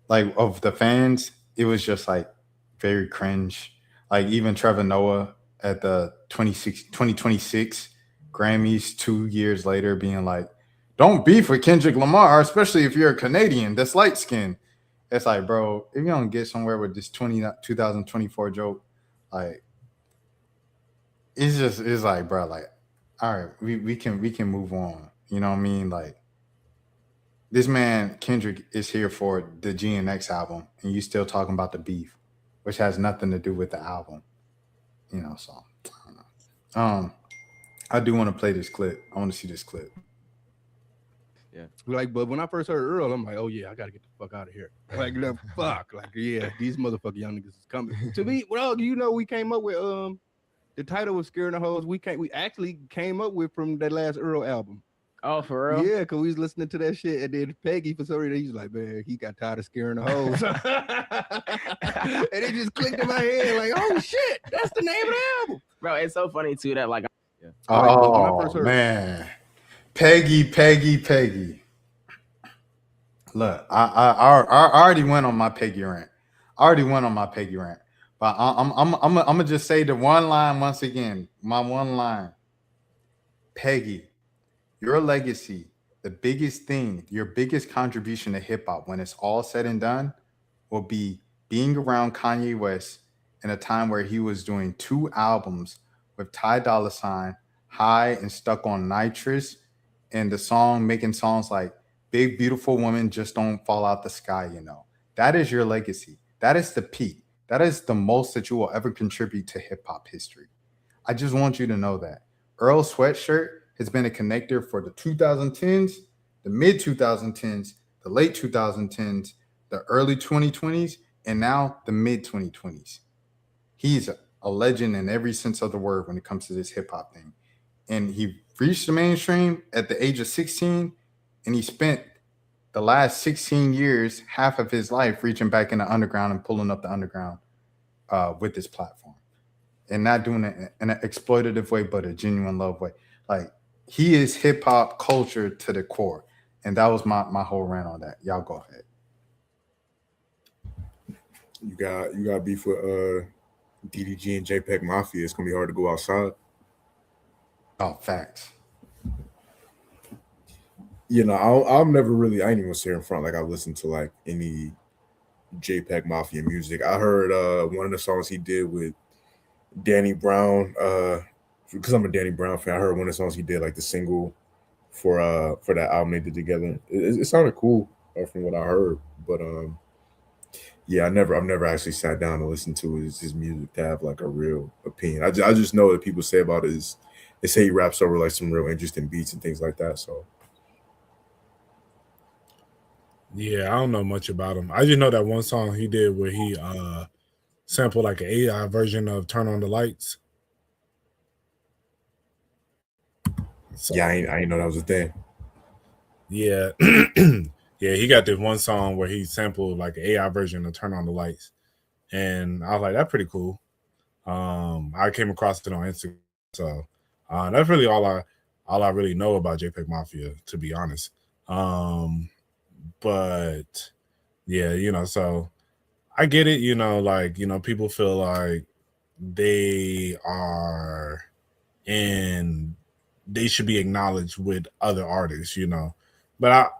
like of the fans, it was just like very cringe. Like even Trevor Noah at the 2026 Grammys 2 years later being like, don't beef with Kendrick Lamar, especially if you're a Canadian that's light skinned. It's like, bro, if you don't get somewhere with this 2024 joke, like it's like, bro, like, all right, we can move on. You know what I mean? Like this man Kendrick is here for the GNX album, and you still talking about the beef, which has nothing to do with the album. So I don't know. I do want to play this clip. I want to see this clip. Yeah. Like, but when I first heard Earl, I'm like, oh yeah, I gotta get the fuck out of here. Like, no, fuck. Like, yeah, these motherfucking young niggas is coming. To me, well, we came up with the title was Scaring the Hoes. We actually came up with from that last Earl album. Oh, for real? Yeah, because we was listening to that shit, and then Peggy, for some reason, he's like, man, he got tired of scaring the hoes. And it just clicked in my head, like, oh shit, that's the name of the album. Bro, it's so funny too that like Oh man. Peggy. Look, I already went on my Peggy rant. But I'm gonna just say the one line once again. My one line. Peggy, your legacy, the biggest thing, your biggest contribution to hip hop when it's all said and done will be being around Kanye West in a time where he was doing 2 albums with Ty Dolla $ign, High and Stuck on Nitrous, and making songs like Big Beautiful Woman Just Don't Fall Out the Sky, That is your legacy. That is the peak. That is the most that you will ever contribute to hip hop history. I just want you to know that. Earl Sweatshirt has been a connector for the 2010s, the mid 2010s, the late 2010s, the early 2020s, and now the mid 2020s. He's a legend in every sense of the word when it comes to this hip hop thing. And he reached the mainstream at the age of 16, and he spent the last 16 years, half of his life, reaching back in the underground and pulling up the underground with this platform. And not doing it in an exploitative way, but a genuine love way. Like, he is hip hop culture to the core. And that was my whole rant on that. Y'all go ahead. You got beef with DDG and JPEG Mafia. It's gonna be hard to go outside. Oh, facts. I'm never really, I ain't even say in front like I listened to like any JPEG Mafia music. I heard one of the songs he did with Danny Brown, because I'm a Danny Brown fan. I heard one of the songs he did, like the single for that album they did together. It sounded cool from what I heard, but yeah, I've never actually sat down and listened to his music to have like a real opinion. I just know that people say about it is they say he raps over like some real interesting beats and things like that. So yeah, I don't know much about him. I just know that one song he did where he sampled like an AI version of Turn on the Lights. So, yeah, I ain't know that was a thing. Yeah. Yeah, he got this one song where he sampled like an AI version of Turn on the Lights. And I was like, that's pretty cool. I came across it on Instagram. So that's really all I really know about JPEG Mafia, to be honest. But yeah, so I get it, people feel like they are and they should be acknowledged with other artists, But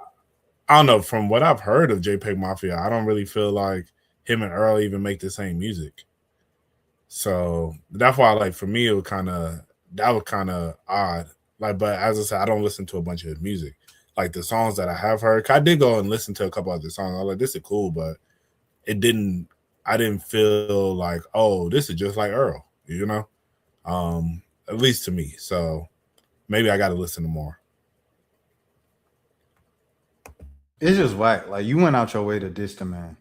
I don't know, from what I've heard of JPEG Mafia, I don't really feel like him and Earl even make the same music. So that's why, like, for me, that was kind of odd. Like, but as I said, I don't listen to a bunch of music. Like the songs that I have heard, I did go and listen to a couple other songs. I was like, this is cool, but I didn't feel like, oh, this is just like Earl, at least to me. So maybe I got to listen to more. It's just whack. Like, you went out your way to diss the man.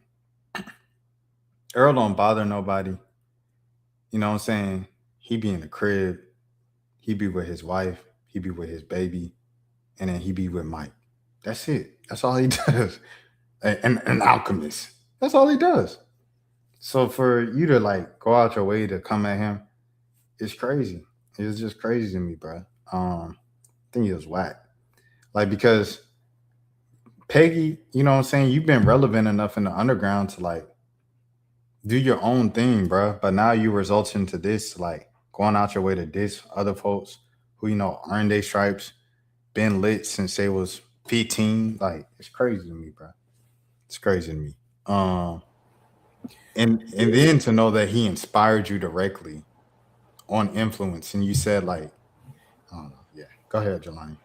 Earl don't bother nobody. You know what I'm saying? He be in the crib. He be with his wife. He be with his baby. And then he be with Mike. That's it. That's all he does. And an alchemist. That's all he does. So for you to like go out your way to come at him, it's crazy. It's just crazy to me, bro. I think he was whack. Like, because Peggy, you know what I'm saying? You've been relevant enough in the underground to like do your own thing, bro. But now you result into this, like going out your way to diss other folks who, earned their stripes, been lit since they was 15. Like, it's crazy to me, bro. It's crazy to me. And then to know that he inspired you directly on influence, and you said like, I don't know. Yeah, go ahead, Jelani.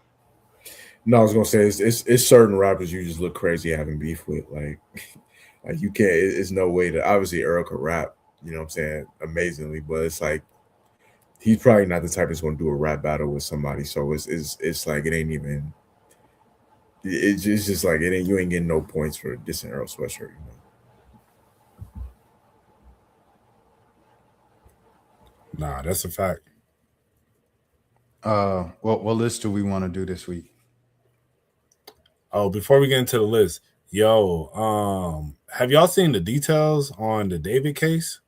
No, I was gonna say it's certain rappers you just look crazy having beef with. Like like you can't. It's no way to. Obviously, Earl could rap. You know what I'm saying? Amazingly, but it's like he's probably not the type that's gonna do a rap battle with somebody. So it's like it ain't even. It's just like it ain't. You ain't getting no points for dissing Earl Sweatshirt. You know. Nah, that's a fact. What list do we want to do this week? Oh, before we get into the list, have y'all seen the details on the David case?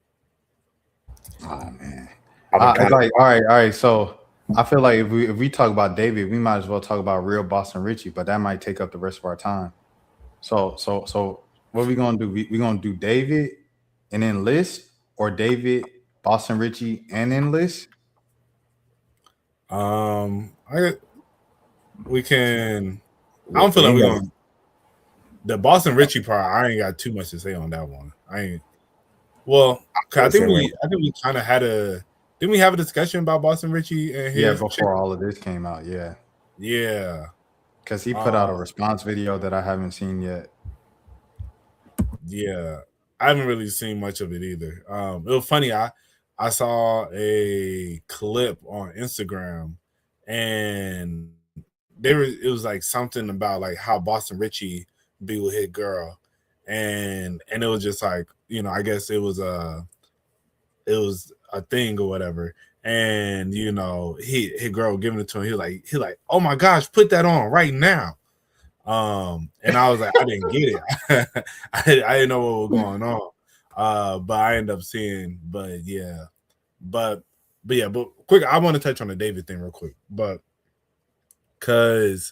Oh man, I'm like all right. So I feel like if we talk about David, we might as well talk about real Boston Richie, but that might take up the rest of our time. So what we gonna do? We gonna do David and then list, or David, Boston Richie, and then list? We can. I don't feel like we're gonna. The Boston Richie part, I ain't got too much to say on that one. I ain't. Well, I think we kind of had a. Didn't we have a discussion about Boston Richie and his? Before all of this came out, yeah, because he put out a response video that I haven't seen yet. Yeah, I haven't really seen much of it either. It was funny. I saw a clip on Instagram, and it was like something about like how Boston Richie be with his girl, and it was just like, you know, I guess it was a thing or whatever. And you know, his girl giving it to him, he like, oh my gosh, put that on right now. And I was like, I didn't get it. I didn't know what was going on. But I ended up seeing, but quick, I want to touch on the David thing real quick, but cause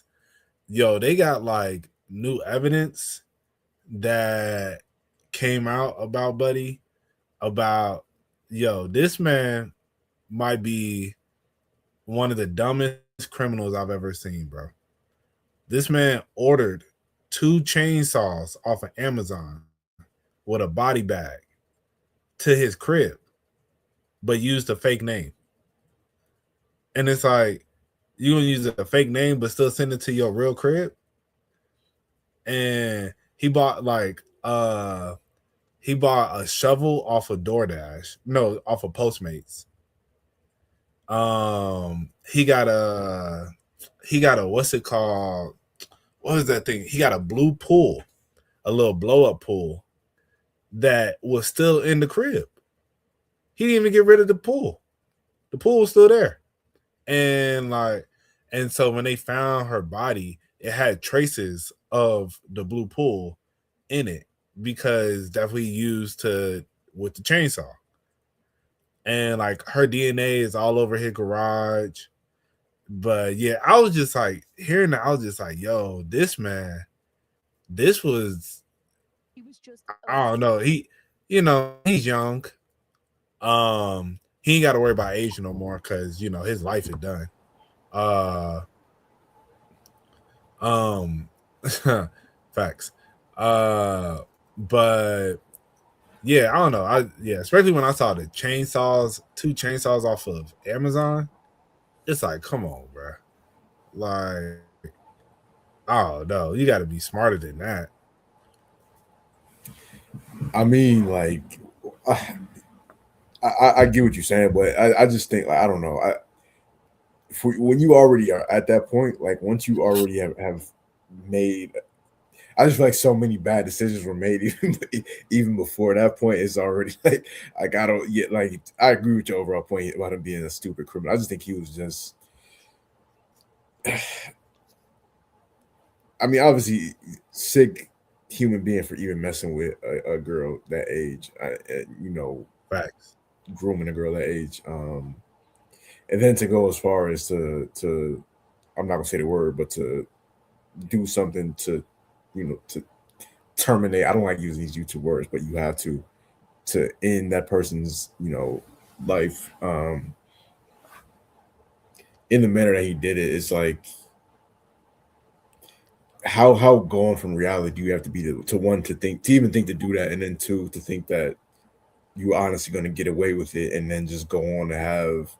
they got like new evidence that came out about Buddy, about this man might be one of the dumbest criminals I've ever seen, bro. This man ordered 2 chainsaws off of Amazon with a body bag to his crib, but used a fake name. And it's like, you gonna use a fake name but still send it to your real crib? And he bought a shovel off of DoorDash. No, off of Postmates. He got a what's it called? What is that thing? He got a blue pool, a little blow-up pool that was still in the crib. He didn't even get rid of the pool. The pool was still there. And so when they found her body, it had traces of the blue pool in it, because definitely used with the chainsaw. And like her DNA is all over his garage. But yeah, I was just like hearing that, I was just like, yo, this man, he was just, I don't know. He's young. He ain't got to worry about age no more, because his life is done. Facts. But yeah, I don't know. Especially when I saw the 2 chainsaws off of Amazon, it's like, come on, bro. Like, oh no, you got to be smarter than that. I mean, like, I get what you're saying, but I just think, like, I don't know. When you already are at that point, like once you already have made, I just feel like so many bad decisions were made even before that point. It's already like I don't yet. Like, I agree with your overall point about him being a stupid criminal. I just think he was just. I mean, obviously, sick human being for even messing with a girl that age. Facts. Grooming a girl that age. And then to go as far as to I'm not gonna say the word, but to do something to to terminate. I don't like using these YouTube words, but you have to end that person's life in the manner that he did it. It's like, how gone from reality do you have to be to even think to do that, and then 2, to think that you're honestly going to get away with it, and then just go on to have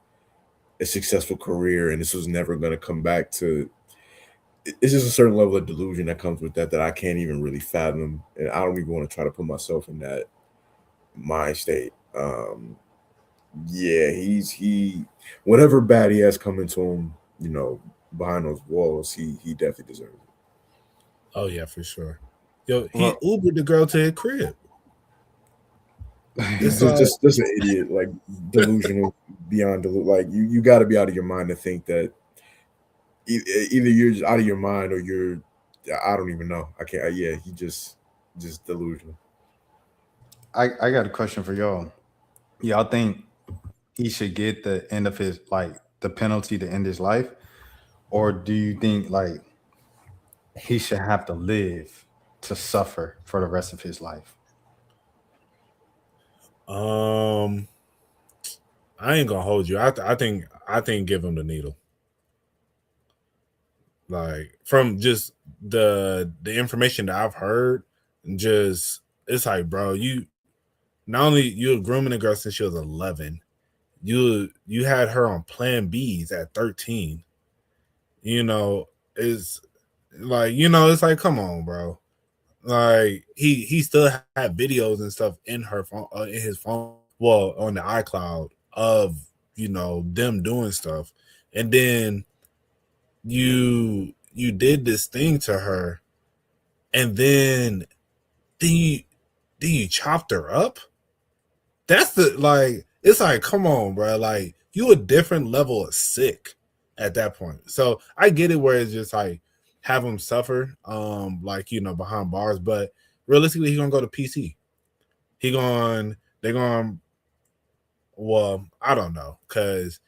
a successful career, and this was never going to come back to. it's just a certain level of delusion that comes with that I can't even really fathom, and I don't even want to try to put myself in that mind state. Yeah, he whatever bad he has coming to him, behind those walls, he definitely deserves it. Oh yeah, for sure. Yo, he Well, Ubered the girl to his crib. It's Just an idiot, like delusional beyond like you got to be out of your mind to think that either you're just out of your mind or you're I don't even know. I can't. Yeah, he just delusional. I got a question for y'all. Y'all think he should get the end of his the penalty to end his life, or do you think he should have to live to suffer for the rest of his life? I ain't gonna hold you. I think give him the needle. Like from just the information that I've heard, just it's like, bro, you not only you were grooming a girl since she was 11, you had her on Plan Bs at 13. Is like it's like, come on, bro. Like he still had videos and stuff in her phone, in his phone, well, on the iCloud of them doing stuff, and then you did this thing to her, and then you chopped her up. That's it's like, come on, bro. Like you a different level of sick at that point. So I get it where it's just like have him suffer, behind bars, but realistically, he's gonna go to PC. They're going. Well, I don't know, because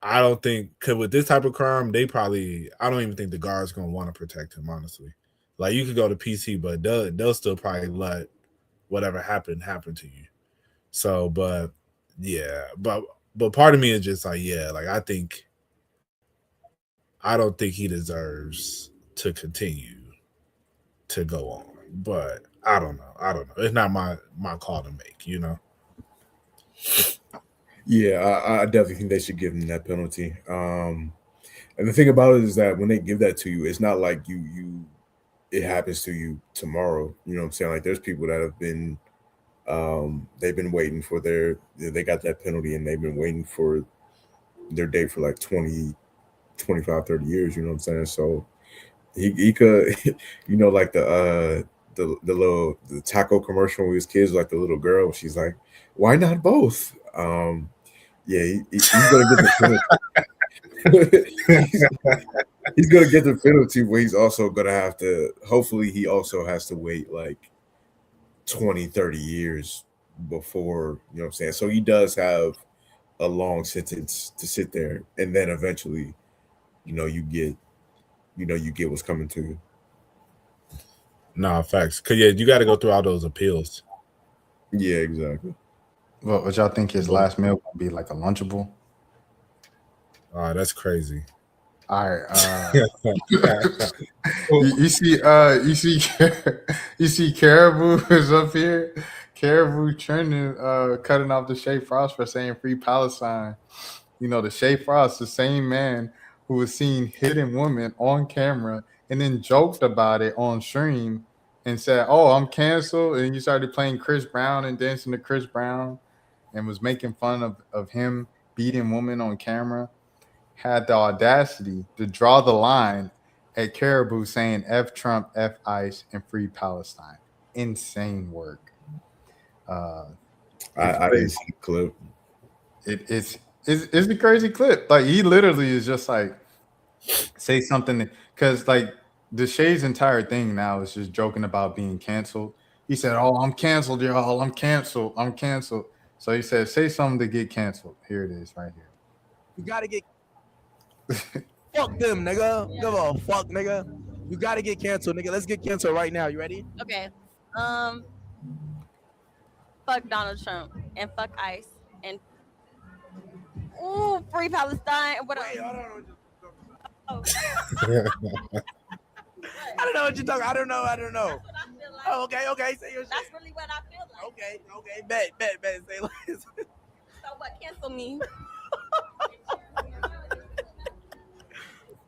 I don't think, because with this type of crime, I don't even think the guard's gonna want to protect him. Honestly, like you could go to PC, but they'll still probably let whatever happen to you. So, but yeah, but part of me is just like, yeah, like I don't think he deserves to continue to go on. But I don't know. It's not my call to make. Yeah, I definitely think they should give him that penalty. And the thing about it is that when they give that to you, it's not like it happens to you tomorrow. You know what I'm saying? Like there's people that have been they've been waiting for they got that penalty and they've been waiting for their day for like 20, 25, 30 years, you know what I'm saying? So he could like the taco commercial with his kids, like the little girl, she's like, why not both? Yeah, he's gonna get the penalty. he's gonna get the penalty, but he's also gonna have to, hopefully he also has to wait like 20, 30 years before, you know what I'm saying? So he does have a long sentence to sit there, and then eventually, you get what's coming to you. Nah, facts. Cause yeah, you got to go through all those appeals. Yeah, exactly. What y'all think his last meal gonna be, like a Lunchable? That's crazy. All right. you see, you see, Caribou is up here. Caribou trending, cutting off the Shay Frost for saying "Free Palestine." The Shay Frost, the same man who was seen hitting women on camera and then joked about it on stream and said, "Oh, I'm canceled." And you started playing Chris Brown and dancing to Chris Brown and was making fun of him beating women on camera. Had the audacity to draw the line at Caribou saying F Trump, F ICE, and Free Palestine. Insane work. I didn't see the clip. It's a crazy clip. Like he literally is just like say something, because like the Shay's entire thing now is just joking about being canceled. He said, "Oh, I'm canceled, y'all. I'm canceled. I'm canceled." So he said, "Say something to get canceled." Here it is, right here. You gotta get fuck them, nigga. Give a fuck, nigga. You gotta get canceled, nigga. Let's get canceled right now. You ready? Okay. Fuck Donald Trump and fuck ICE and Free Palestine. What else? Wait, I don't know what you're talking. I don't know. That's what I feel like. Oh, okay. Say your shit. That's really what I feel like. Okay. Bet. Say less. So what? Cancel me.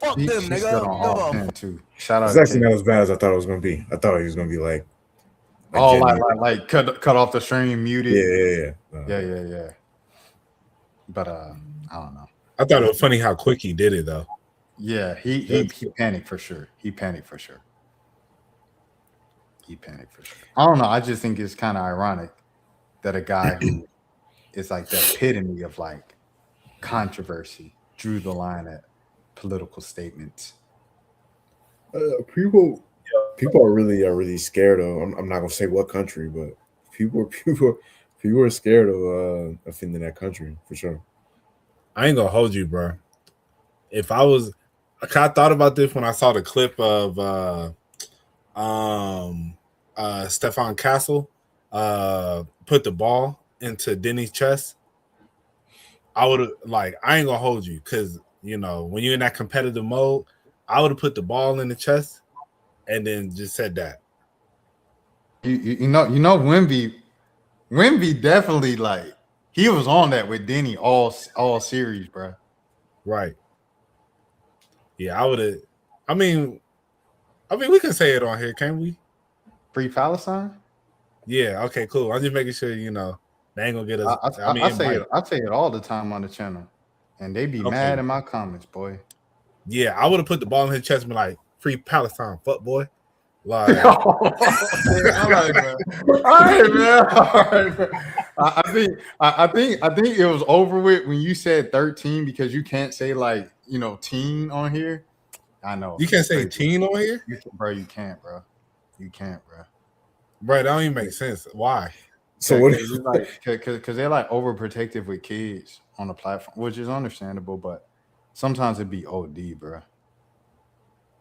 Fuck them, She's nigga. good on all Give a 10 too. Shout out It's to actually K. not as bad as I thought it was gonna be. I thought he was gonna be like Oh, genuine. like cut off the stream, muted. Yeah. But I don't know. I thought it was funny how quick he did it though. Yeah, he panicked for sure. He panicked for sure. I don't know. I just think it's kind of ironic that a guy who is like the epitome of like controversy drew the line at political statements. People are really scared of. I'm not gonna say what country, but people are scared of offending that country for sure. I ain't gonna hold you, bro. If I was, I thought about this when I saw the clip of Stefan Castle put the ball into Denny's chest. I would have I ain't gonna hold you because when you're in that competitive mode, I would have put the ball in the chest and then just said that. You know Wemby definitely like he was on that with Denny all series, bro. Right. Yeah, I would have. I mean, we can say it on here, can't we? Free Palestine? Yeah. Okay. Cool. I'm just making sure they ain't gonna get us. I say it all the time on the channel, and they be mad in my comments, boy. Yeah, I would have put the ball in his chest and be like, "Free Palestine, fuck boy." Like, all right, man. I think it was over with when you said 13 because you can't say teen on here. I know you can't say teen on here, bro. You can't, bro. Bro, that don't even make sense. Why? So what? Because they're like overprotective with kids on the platform, which is understandable, but sometimes it be OD, bro.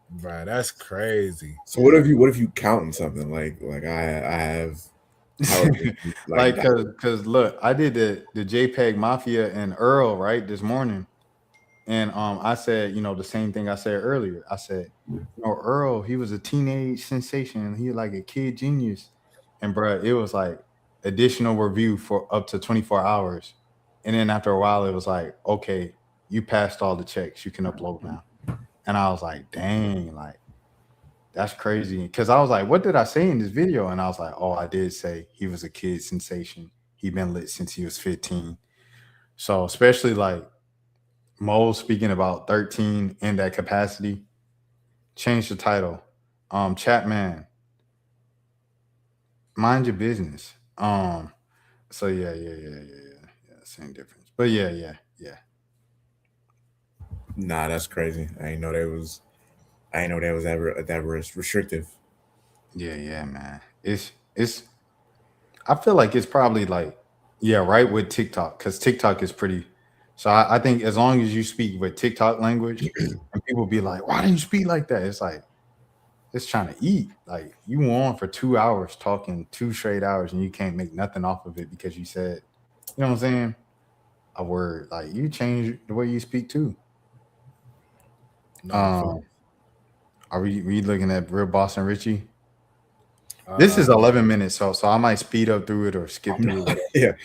Bro, that's crazy. So what if you counting something like I have because look, I did the JPEG Mafia and Earl right this morning, and I said the same thing I said earlier. I said Earl, he was a teenage sensation. He was like a kid genius, and bro, it was like additional review for up to 24 hours, and then after a while, it was like, okay, you passed all the checks, you can upload now. And I was like, dang, like, that's crazy. Because I was like, what did I say in this video? And I was like, oh, I did say he was a kid sensation. He been lit since he was 15. So especially like Mo speaking about 13 in that capacity, change the title. Chatman, mind your business. So yeah, same difference. But yeah. Nah, that's crazy. I didn't know that was ever that restrictive. Yeah, man. It's I feel like it's probably like right with TikTok because TikTok is pretty. So I think as long as you speak with TikTok language and people be like, why do you speak like that? It's like it's trying to eat. Like you on for 2 hours talking 2 straight hours and you can't make nothing off of it because you said, you know what I'm saying? A word. Like you change the way you speak too. Are we looking at Real Boston Richie? This is 11 minutes, so I might speed up through it or skip through it.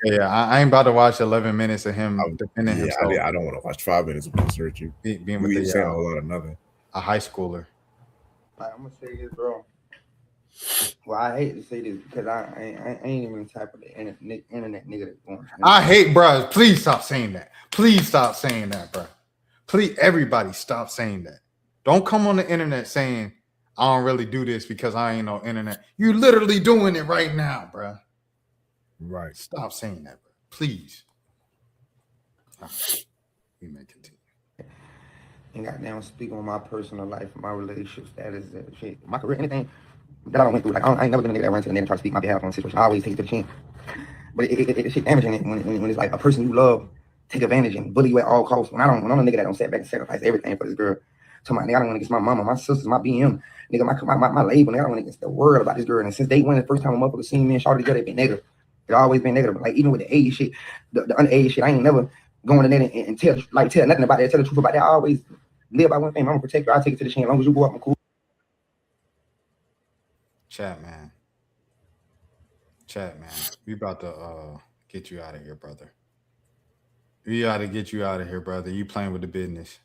Yeah. I ain't about to watch 11 minutes of him defending himself. I don't want to watch 5 minutes of Boston Richie being with saying a whole lot of nothing. A high schooler. I'm gonna say this, bro. Well, I hate to say this because I ain't even the type of the internet nigga that's going. I hate, bro. Please stop saying that. Please stop saying that, bro. Please, everybody, stop saying that. Don't come on the internet saying I don't really do this because I ain't no internet. You literally doing it right now, bro. Right. Stop saying that, bro. Please. Right. We may continue. And goddamn, speak on my personal life, my relationship status, shit, my career, anything that I went through. Like I ain't never been a nigga that run to the net and try to speak my behalf on a situation. I always take it to the chin. But it shit damaging it when it's like a person you love take advantage and bully you at all costs. When I'm a nigga that don't sit back and sacrifice everything for this girl. So my nigga, I don't want to against my mama, my sisters, my BM, nigga, my label, nigga, I don't want to against the world about this girl. And since day one, the first time a motherfucker seen me and Shawty together, it been negative. It always been negative. Like even with the age shit, the underage shit, I ain't never going to net and tell nothing about that, tell the truth about that. I always live by one thing. I'm gonna protect her. I'll take it to the chin. As long as you go up, I'm cool. Chat, man. We about to get you out of here, brother. We got to get you out of here, brother. You playing with the business.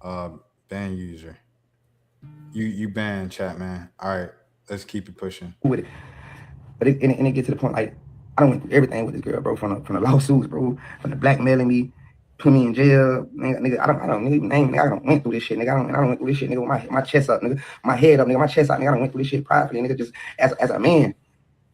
Ban user. You ban chat, man. All right, let's keep it pushing. With it. But it gets to the point like I don't went through everything with this girl, bro. From the lawsuits, bro, from the blackmailing me, put me in jail, nigga. I don't even name, nigga. I don't went through this shit, nigga. I don't went through this shit, nigga. With my chest up, nigga. My head up, nigga. My chest out, nigga. I don't went through this shit privately, nigga. Just as a man,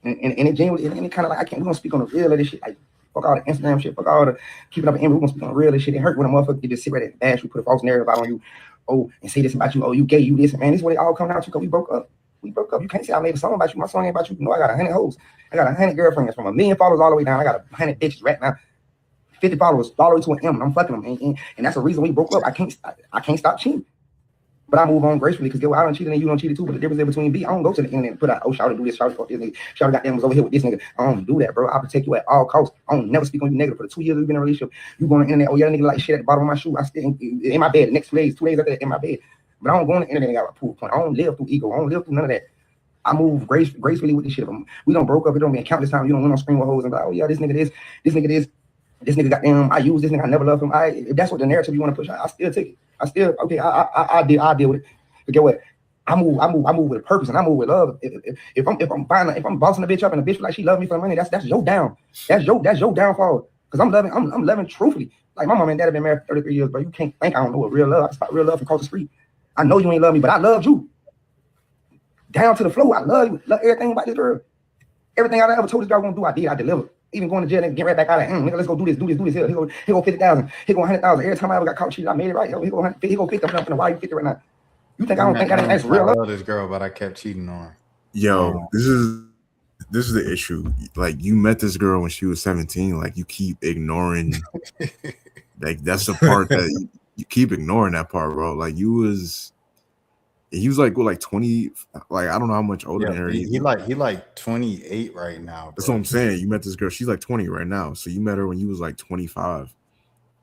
and it genuinely, and it kind of like I can't. We gonna speak on the real of this shit, like. Fuck all the Instagram shit. Fuck all the keeping up an image. We're gonna speak on the real this shit. It hurt when a motherfucker just sit right there and bash you, put a false narrative out on you. Oh, and say this about you. Oh, you gay, you this, and man. This is what it all come down to because we broke up. We broke up. You can't say I made a song about you. My song ain't about you. You know, I got 100 hoes. I got 100 girlfriends from 1 million followers all the way down. I got 100 bitches right now. 50 followers all the way to an M. And I'm fucking them. And that's the reason we broke up. I can't stop cheating. But I move on gracefully because I don't cheat and you don't cheat too. But the difference is between B, I don't go to the internet and put out, oh, Shawty do this, Shawty fuck this nigga. Shawty goddamn was over here with this nigga. I don't do that, bro. I protect you at all costs. I don't never speak on you negative. For the 2 years we've been in a relationship, you go on the internet, oh yeah, that nigga like shit at the bottom of my shoe. I still in my bed the next 2 days after that in my bed. But I don't go on the internet and got a proof point. I don't live through ego. I don't live through none of that. I move gracefully with this shit. We don't broke up. It don't mean countless times. You don't win on screen with hoes and be like, oh yeah, this nigga goddamn, I use this nigga, I never love him. If that's what the narrative you want to push, I still take it. I deal with it. But get what? I move with a purpose and I move with love. If I'm bossing a bitch up and a bitch like she love me for the money, that's your down. That's your downfall. Because I'm loving truthfully. Like my mom and dad have been married for 33 years, but you can't think I don't know what real love. I spot real love from across the street. I know you ain't love me, but I loved you. Down to the floor, I love you. Love everything about this girl. Everything I ever told this girl I gonna do, I did. I delivered. Even going to jail and get right back out of nigga, let's go do this. Here go 50,000. Here go 100,000. Every time I ever got caught cheating, I made it right. Here go 50. I'm finna why you 50 right now. You think I don't think that's real love? I love this girl, but I kept cheating on her. Yo, this is the issue. Like you met this girl when she was 17. Like you keep ignoring. Like that's the part that you keep ignoring that part, bro. Like he was like what, like 20. Like I don't know how much older than her. He like 28 right now. Bro. That's what I'm saying. You met this girl. She's like 20 right now. So you met her when you was like 25,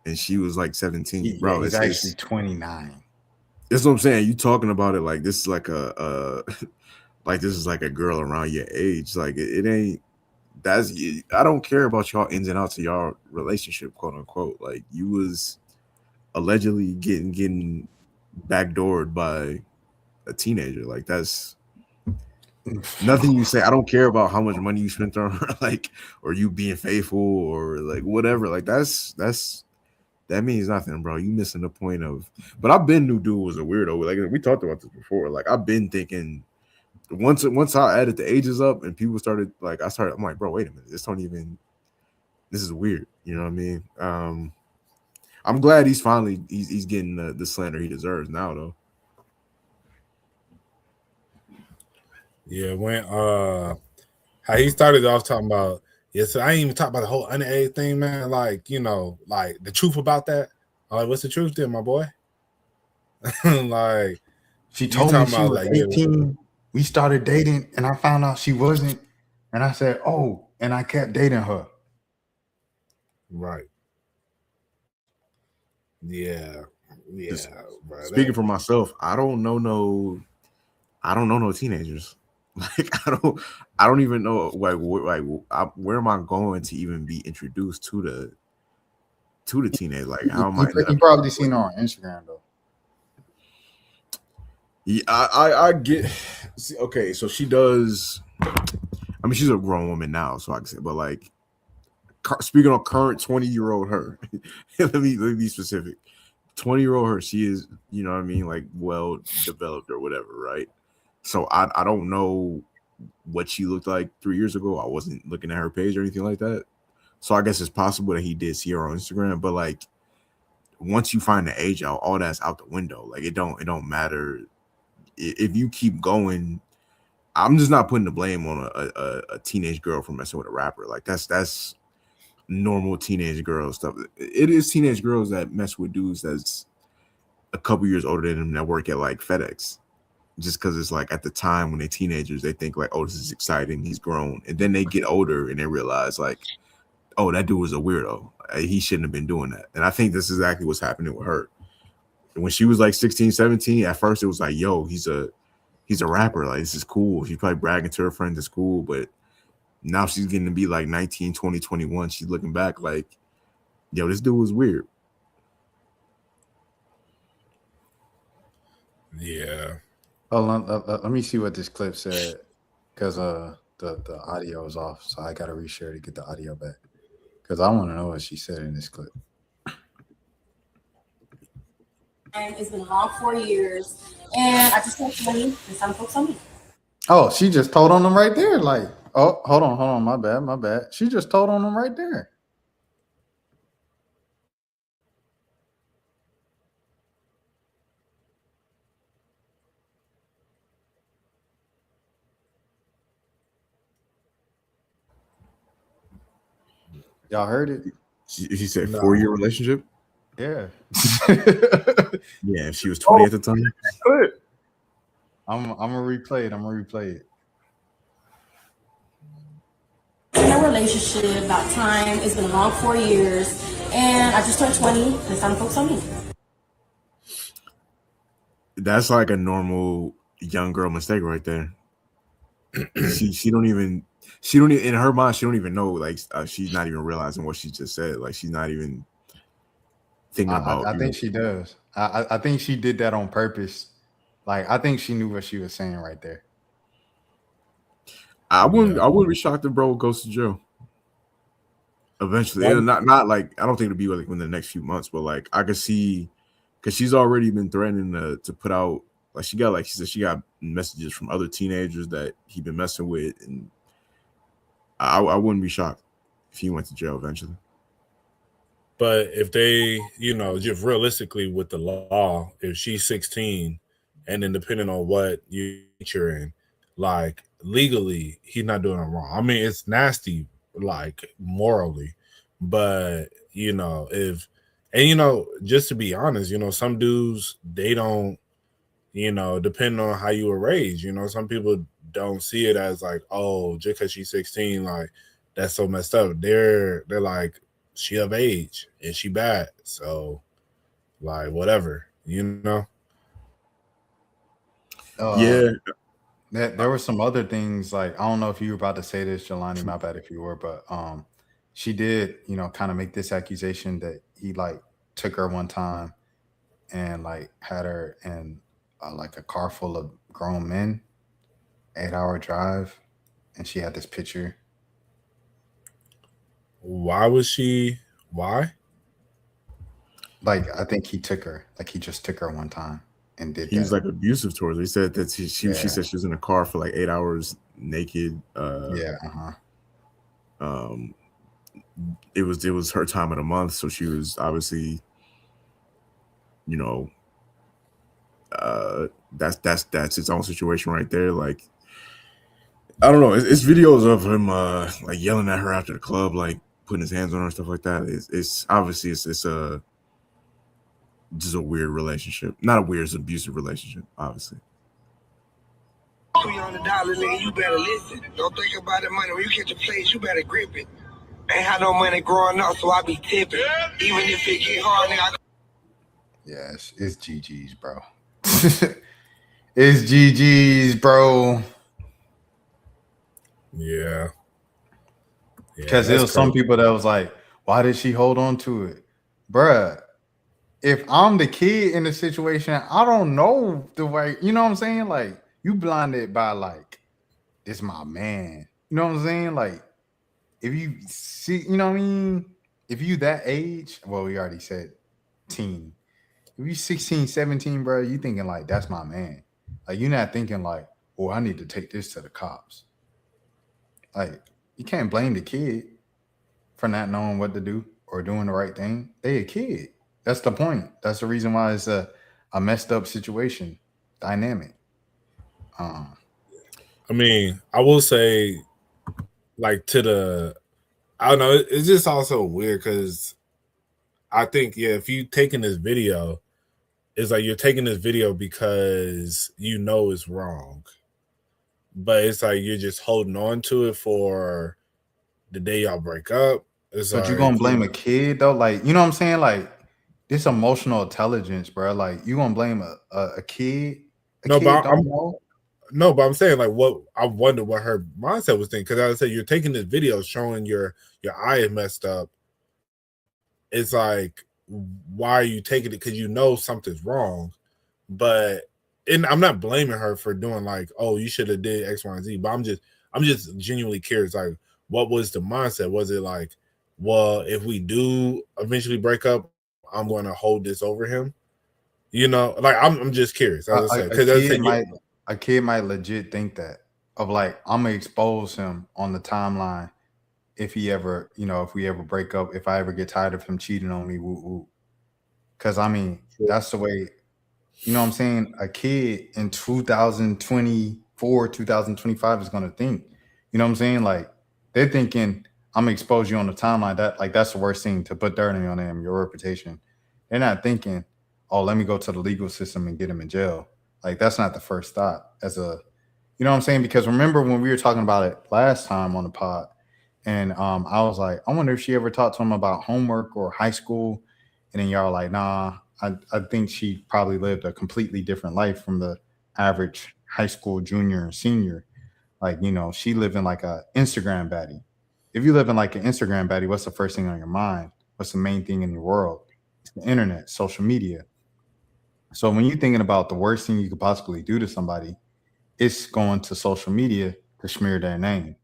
and she was like 17. Bro, he's actually 29. That's what I'm saying. You talking about it like this is like like this is like a girl around your age. Like it ain't. I don't care about y'all ins and outs of y'all relationship, quote unquote. Like you was allegedly getting backdoored by a teenager. Like that's nothing you say. I don't care about how much money you spent on her, like, or you being faithful or like whatever. Like that means nothing, bro. You missing the point of. But I've been knew dude was a weirdo. Like we talked about this before. Like I've been thinking once I added the ages up and people started like I'm like, bro, wait a minute. This is weird. You know what I mean? I'm glad he's finally he's getting the slander he deserves now though. Yeah, when how he started off talking about so I ain't even talk about the whole underage thing, man. Like, you know, like the truth about that. Like, what's the truth then, my boy? Like she told me she was 18. We started dating and I found out she wasn't. And I said, oh, and I kept dating her. Right. Yeah. Bro, speaking for myself, I don't know no teenagers. Like I don't even know where am I going to even be introduced to the teenage? Like how am I? You probably seen her on Instagram though. Yeah, I get. See, okay, so she does. I mean, she's a grown woman now, so I can say. But like, speaking on current 20-year-old her, let me be specific. 20-year-old her, she is, you know what I mean, like well developed or whatever, right? So I don't know what she looked like 3 years ago. I wasn't looking at her page or anything like that. So I guess it's possible that he did see her on Instagram, but like once you find the age out, all that's out the window. Like it don't matter. If you keep going, I'm just not putting the blame on a teenage girl for messing with a rapper. Like that's normal teenage girl stuff. It is teenage girls that mess with dudes that's a couple years older than them that work at like FedEx. Just because it's like at the time when they're teenagers, they think like, oh, this is exciting. He's grown. And then they get older and they realize like, oh, that dude was a weirdo. He shouldn't have been doing that. And I think this is exactly what's happening with her. When she was like 16, 17, at first it was like, yo, he's a rapper. Like, this is cool. She's probably bragging to her friends at school. But now she's getting to be like 19, 20, 21. She's looking back like, yo, this dude was weird. Hold on, let me see what this clip said, because the audio is off, so I gotta reshare to get the audio back. Because I want to know what she said in this clip. And it's been a long 4 years, and I just turned 20, and some folks on me. Oh, she just told on them right there. Like, oh, hold on, my bad. She just told on them right there. Y'all heard it? She said 4-year relationship. Yeah. Yeah, she was 20 at the time. I'm gonna replay it. In a relationship, about time. It's been a long 4 years, and I just turned 20, and some folks on me. That's like a normal young girl mistake right there. she don't even in her mind, she don't even know, like, she's not even realizing what she just said. Like, she's not even thinking about. I think she does. I think she did that on purpose. Like, I think she knew what she was saying right there. I wouldn't be shocked if bro goes to jail eventually. It'll not like, I don't think it'll be like within the next few months, but like I could see, because she's already been threatening to put out, like, she said she got messages from other teenagers that he been messing with, and I wouldn't be shocked if he went to jail eventually. But if they, just realistically with the law, if she's 16, and then depending on what you're in, like, legally, he's not doing it wrong. I mean, it's nasty, like, morally, but just to be honest, some dudes, they don't, depending on how you were raised, some people don't see it as like, oh, just because she's 16, like, that's so messed up. They're like, she of age and she bad, so like, whatever, Yeah. There were some other things, like, I don't know if you were about to say this, Jelani, my bad if you were, but she did, kind of make this accusation that he, like, took her one time and, like, had her in like a car full of grown men, 8-hour drive, and she had this picture. Why? Like, I think he took her, like, he just took her one time and did He was that. like abusive towards her. He said that she said she was in a car for like 8 hours naked. It was her time of the month, so she was obviously, that's its own situation right there. Like, I don't know. It's videos of him like yelling at her after the club, like putting his hands on her and stuff like that. It's obviously it's just a weird relationship. Not a weird, it's an abusive relationship, obviously. $300, nigga, you better listen. Don't think about the money. When you catch a place, you better grip it. Ain't had no money growing up, so I be tipping. Even if it get hard, nigga. Yes, it's GG's, bro. It's GG's, bro. Yeah. Because there was some people that was like, why did she hold on to it? Bruh, if I'm the kid in the situation, I don't know the way, you know what I'm saying? Like, you blinded by, like, this my man. You know what I'm saying? Like, if you see, you know what I mean? If you that age, well, we already said teen. If you 16, 17, bro, you thinking like, that's my man. Like, you're not thinking like, oh, I need to take this to the cops. Like, you can't blame the kid for not knowing what to do or doing the right thing. They a kid. That's the point. That's the reason why it's a messed up situation dynamic. I mean, I will say, like, I don't know, it's just also weird because I think, if you taking this video, it's like you're taking this video because it's wrong, but it's like you're just holding on to it for the day y'all break up. It's But like, you gonna blame a kid though? Like, you know what I'm saying? Like, this emotional intelligence, bro. Like, you gonna blame a kid? No, but I'm saying, like, what I wonder what her mindset was thinking, because I said you're taking this video showing your eye is messed up. It's like, why are you taking it? Because something's wrong, but and I'm not blaming her for doing like, oh, you should have did X, Y, and Z. But I'm just genuinely curious. Like, what was the mindset? Was it like, well, if we do eventually break up, I'm going to hold this over him? You know, like I'm just curious. As I said, because a kid might legit think that of like I'm gonna expose him on the timeline if he ever, if we ever break up, if I ever get tired of him cheating on me, woo woo. Because I mean, that's the way. You know what I'm saying? A kid in 2024, 2025 is gonna think. You know what I'm saying? Like they're thinking, I'm gonna expose you on the timeline. That's the worst thing to put dirt on them, your reputation. They're not thinking, oh, let me go to the legal system and get him in jail. Like that's not the first thought. You know what I'm saying? Because remember when we were talking about it last time on the pod, and I was like, I wonder if she ever talked to him about homework or high school, and then y'all were like, nah. I think she probably lived a completely different life from the average high school junior and senior. Like, she living like a Instagram baddie. If you live in like an Instagram baddie, what's the first thing on your mind? What's the main thing in your world? It's the internet, social media. So when you're thinking about the worst thing you could possibly do to somebody, it's going to social media to smear their name.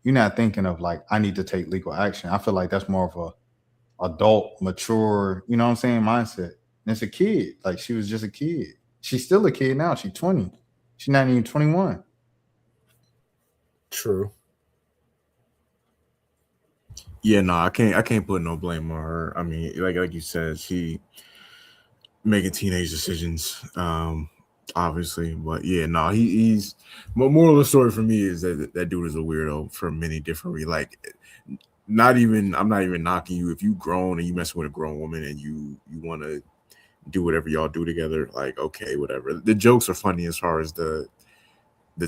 You're not thinking of like, I need to take legal action. I feel like that's more of a adult, mature, you know what I'm saying, mindset. And it's a kid. Like she was just a kid. She's still a kid now. She's 20. She's not even 21. True. Yeah, no, I can't put no blame on her. I mean, like you said, she making teenage decisions, obviously. But yeah, no, he's. But moral of the story for me is that dude is a weirdo for many different reasons. Like, I'm not even knocking you if you grown and you messing with a grown woman and you want to do whatever y'all do together, like, okay, whatever. The jokes are funny as far as the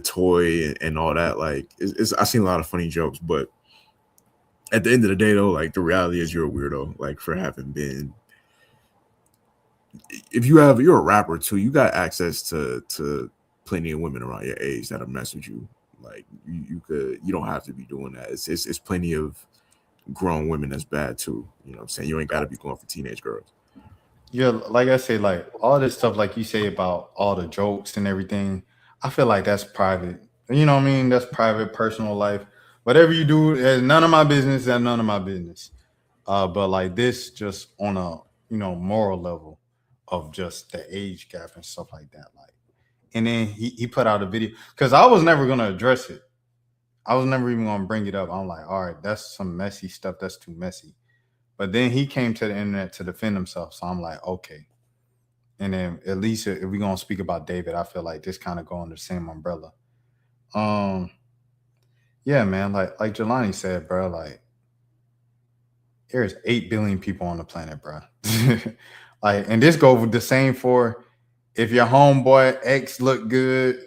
toy and all that. Like, I've seen a lot of funny jokes, but at the end of the day, though, like the reality is you're a weirdo. Like for having been, you're a rapper too. You got access to plenty of women around your age that'll mess with you. Like you don't have to be doing that. It's plenty of grown women that's bad too. You know what I'm saying? You ain't got to be going for teenage girls. Yeah, like I say, like all this stuff, like you say about all the jokes and everything, I feel like that's private. You know what I mean? That's private, personal life. Whatever you do, is none of my business. That's none of my business. But like this, just on a moral level of just the age gap and stuff like that. Like, and then he put out a video because I was never gonna address it. I was never even gonna bring it up. I'm like, all right, that's some messy stuff. That's too messy. But then he came to the internet to defend himself. So I'm like, okay. And then at least if we're gonna speak about David, I feel like this kind of go under the same umbrella. Yeah, man, like Jelani said, bro, like there's 8 billion people on the planet, bro. Like, and this go with the same for if your homeboy X look good,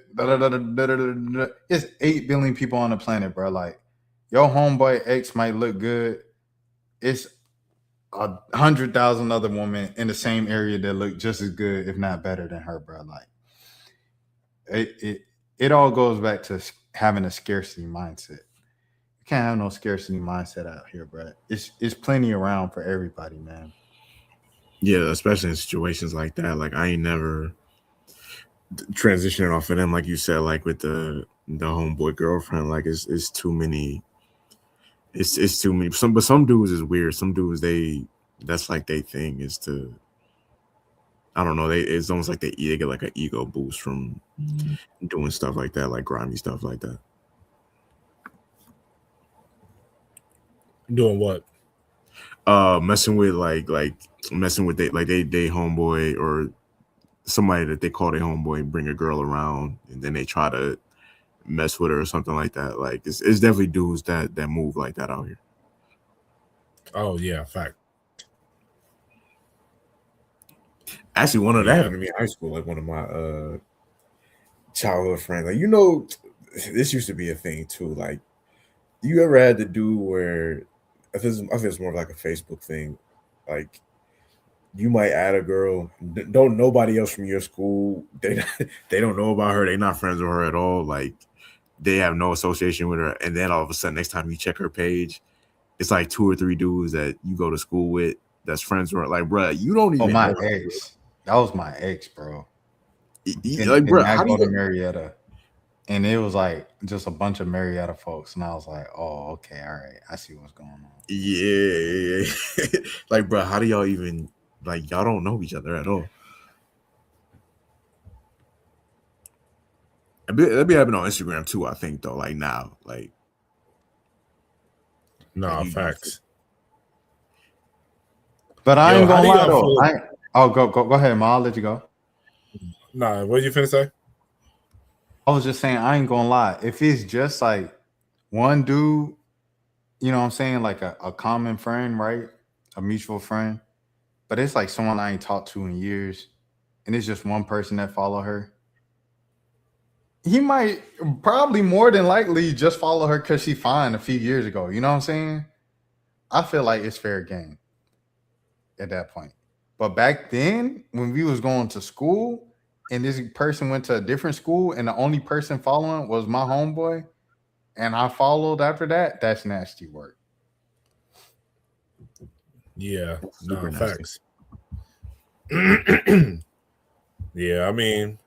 it's 8 billion people on the planet, bro. Like your homeboy X might look good. It's 100,000 other women in the same area that look just as good, if not better than her, bro. Like it all goes back to having a scarcity mindset. You can't have no scarcity mindset out here, bro. It's plenty around for everybody, man. Yeah, especially in situations like that. Like I ain't never transitioning off of them, like you said, like with the homeboy girlfriend. Like it's too many. It's too many. Some dudes is weird. Some dudes that's like their thing is to, I don't know. It's almost like they get like an ego boost from doing stuff like that, like grimy stuff like that. Doing what? Messing with messing with they homeboy or somebody that they call their homeboy and bring a girl around and then they try to mess with her or something like that. Like it's definitely dudes that move like that out here. Oh yeah, fact. Actually, one of that happened to me in high school. Like one of my childhood friends. Like this used to be a thing too. Like you ever had to do where I feel it's more like a Facebook thing. Like you might add a girl, don't nobody else from your school. They don't know about her. They're not friends with her at all. Like they have no association with her. And then all of a sudden, next time you check her page, it's like 2 or 3 dudes that you go to school with that's friends with her. Like, bro, you don't even. Oh, my ex. That was my ex, bro. and bro, I how do go to you? Marietta, and it was like just a bunch of Marietta folks, and I was like, oh, okay, all right, I see what's going on. Yeah. Like, bro, how do y'all even like? Y'all don't know each other at all. That'd be happening on Instagram too. I think though, like now, like No, facts. But I Yo, ain't how gonna do lie y'all though. feel? Go ahead, Ma. I'll let you go. Nah, what you finna say? I was just saying, I ain't gonna lie. If it's just like one dude, you know what I'm saying, like a common friend, right? A mutual friend, but it's like someone I ain't talked to in years, and it's just one person that follow her. He might probably more than likely just follow her because she fine a few years ago. You know what I'm saying? I feel like it's fair game at that point. But back then, when we was going to school and this person went to a different school and the only person following was my homeboy, and I followed after that, that's nasty work. Yeah, Super no, nasty. facts. Yeah, I mean,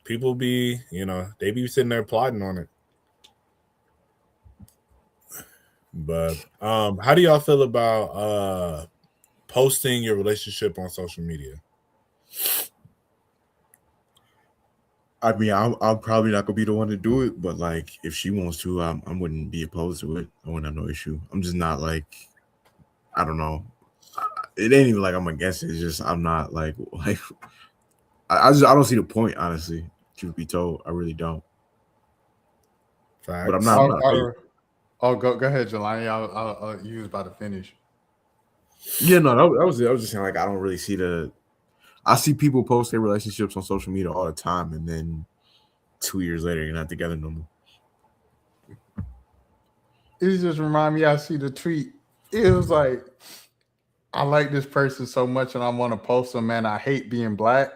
people be, they be sitting there plotting on it. But how do y'all feel about posting your relationship on social media? I mean, I'm probably not gonna be the one to do it, but like, if she wants to, I wouldn't be opposed to it. I wouldn't have no issue. I'm just not like, I don't know. It ain't even like I'm against it. It's just I'm not like I don't see the point, honestly. Truth be told, I really don't. Facts. But I'm not. Go ahead, Jelani. You was about to finish. Yeah, no, that was it. I was just saying, like, I don't really see I see people post their relationships on social media all the time, and then 2 years later, you're not together no more. It just remind me. I see the tweet. It was like, I like this person so much, and I want to post them. Man, I hate being black.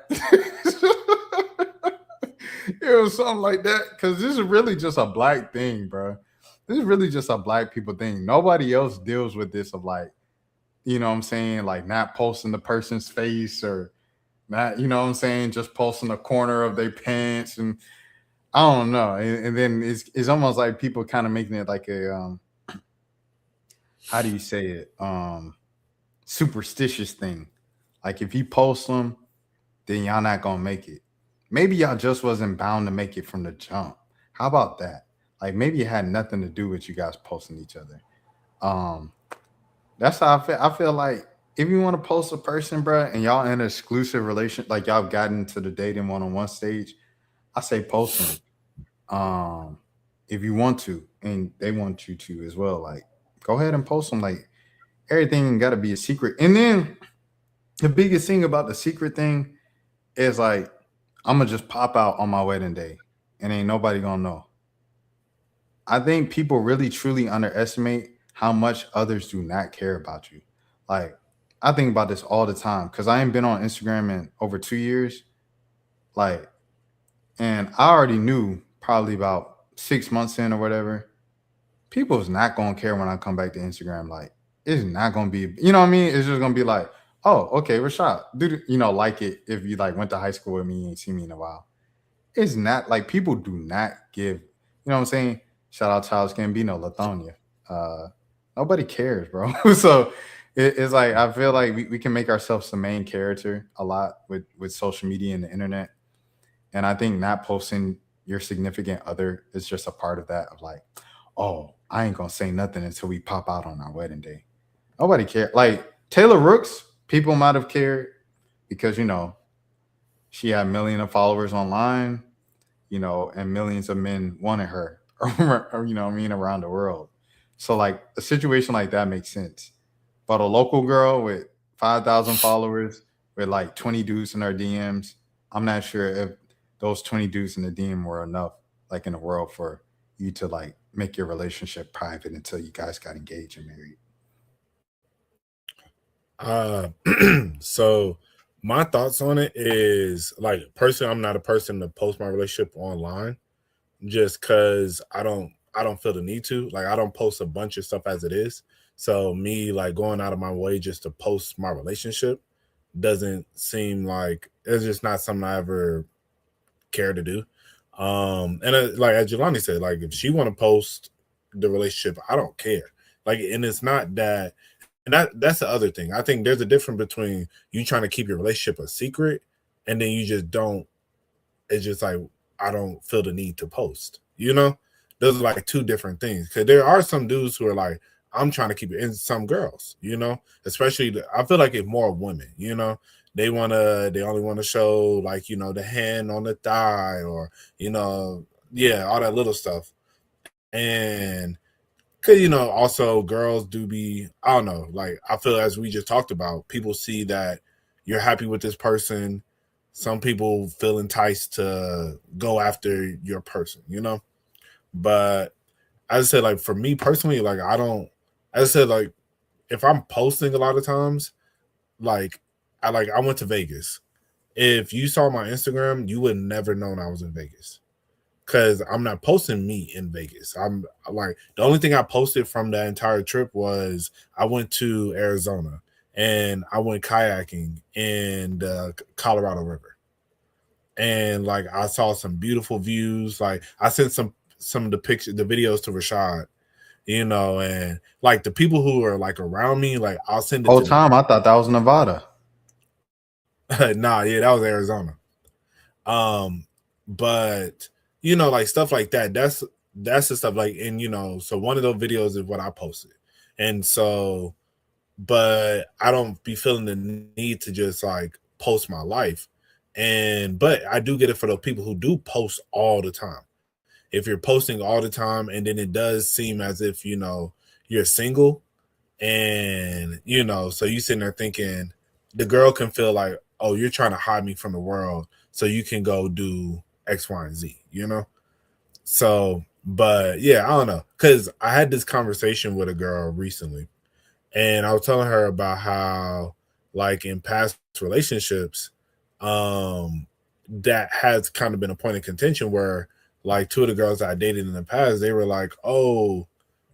It was something like that because this is really just a black thing, bro. This is really just a black people thing. Nobody else deals with this of like, you know what I'm saying, like not posting the person's face or not, you know what I'm saying, just posting a corner of their pants, and I don't know. And then it's almost like people kind of making it like a how do you say it, superstitious thing. Like if you post them, then y'all not gonna make it. Maybe y'all just wasn't bound to make it from the jump. How about that? Like maybe it had nothing to do with you guys posting each other. That's how I feel. I feel like if you want to post a person, bro, and y'all in an exclusive relation, like y'all gotten to the dating one-on-one stage, I say post them. If you want to, and they want you to as well, like go ahead and post them. Like everything got to be a secret. And then the biggest thing about the secret thing is like I'm gonna just pop out on my wedding day, and ain't nobody gonna know. I think people really truly underestimate how much others do not care about you. Like, I think about this all the time because I ain't been on Instagram in over 2 years. Like, and I already knew probably about 6 months in or whatever, people is not gonna care when I come back to Instagram. Like, it's not gonna be, you know what I mean? It's just gonna be like, oh, okay, Rashad, like it if you like went to high school with me and ain't seen me in a while. It's not like people do not give, you know what I'm saying? Shout out Charles Gambino, Lithonia. Nobody cares, bro. So it's like I feel like we can make ourselves the main character a lot with social media and the internet. And I think not posting your significant other is just a part of that of like, oh, I ain't gonna say nothing until we pop out on our wedding day. Nobody cares. Like Taylor Rooks, people might have cared because she had millions of followers online, and millions of men wanted her, or what I mean, around the world. So like a situation like that makes sense. But a local girl with 5,000 followers with like 20 dudes in her DMs, I'm not sure if those 20 dudes in the DM were enough, like in the world, for you to like make your relationship private until you guys got engaged and married. So my thoughts on it is like personally, I'm not a person to post my relationship online just because I don't feel the need to. Like I don't post a bunch of stuff as it is. So me like going out of my way just to post my relationship doesn't seem like it's just not something I ever care to do. And like as Jelani said, like if she want to post the relationship, I don't care. Like, and it's not that, and that's the other thing. I think there's a difference between you trying to keep your relationship a secret and then you just don't. It's just like I don't feel the need to post. You know, those are like two different things. Because there are some dudes who are like, I'm trying to keep it, and some girls, you know, especially I feel like it's more women, you know, they only want to show like, you know, the hand on the thigh or, you know, yeah, all that little stuff. And cause you know, also girls do be, I don't know, like I feel as we just talked about, people see that you're happy with this person. Some people feel enticed to go after your person, you know, but as I said, like for me personally, like I don't, as I said, like if I'm posting a lot of times, like I went to Vegas. If you saw my Instagram, you would never known I was in Vegas. Cause I'm not posting me in Vegas. I'm like the only thing I posted from that entire trip was I went to Arizona and I went kayaking in the Colorado River. And like I saw some beautiful views. Like I sent some of the pictures, the videos to Rashad, you know, and like the people who are like around me, like I'll send it Whole to time I thought that was Nevada. Nah, yeah, that was Arizona. But you know, like stuff like that. That's the stuff like, and you know, so one of those videos is what I posted, and so, but I don't be feeling the need to just like post my life, and but I do get it for those people who do post all the time. If you're posting all the time, and then it does seem as if you know you're single, and you know, so you sitting there thinking the girl can feel like, oh, you're trying to hide me from the world so you can go do X, Y, and Z, you know? So, but yeah, I don't know. Cause I had this conversation with a girl recently and I was telling her about how like in past relationships, that has kind of been a point of contention where like two of the girls I dated in the past, they were like, oh,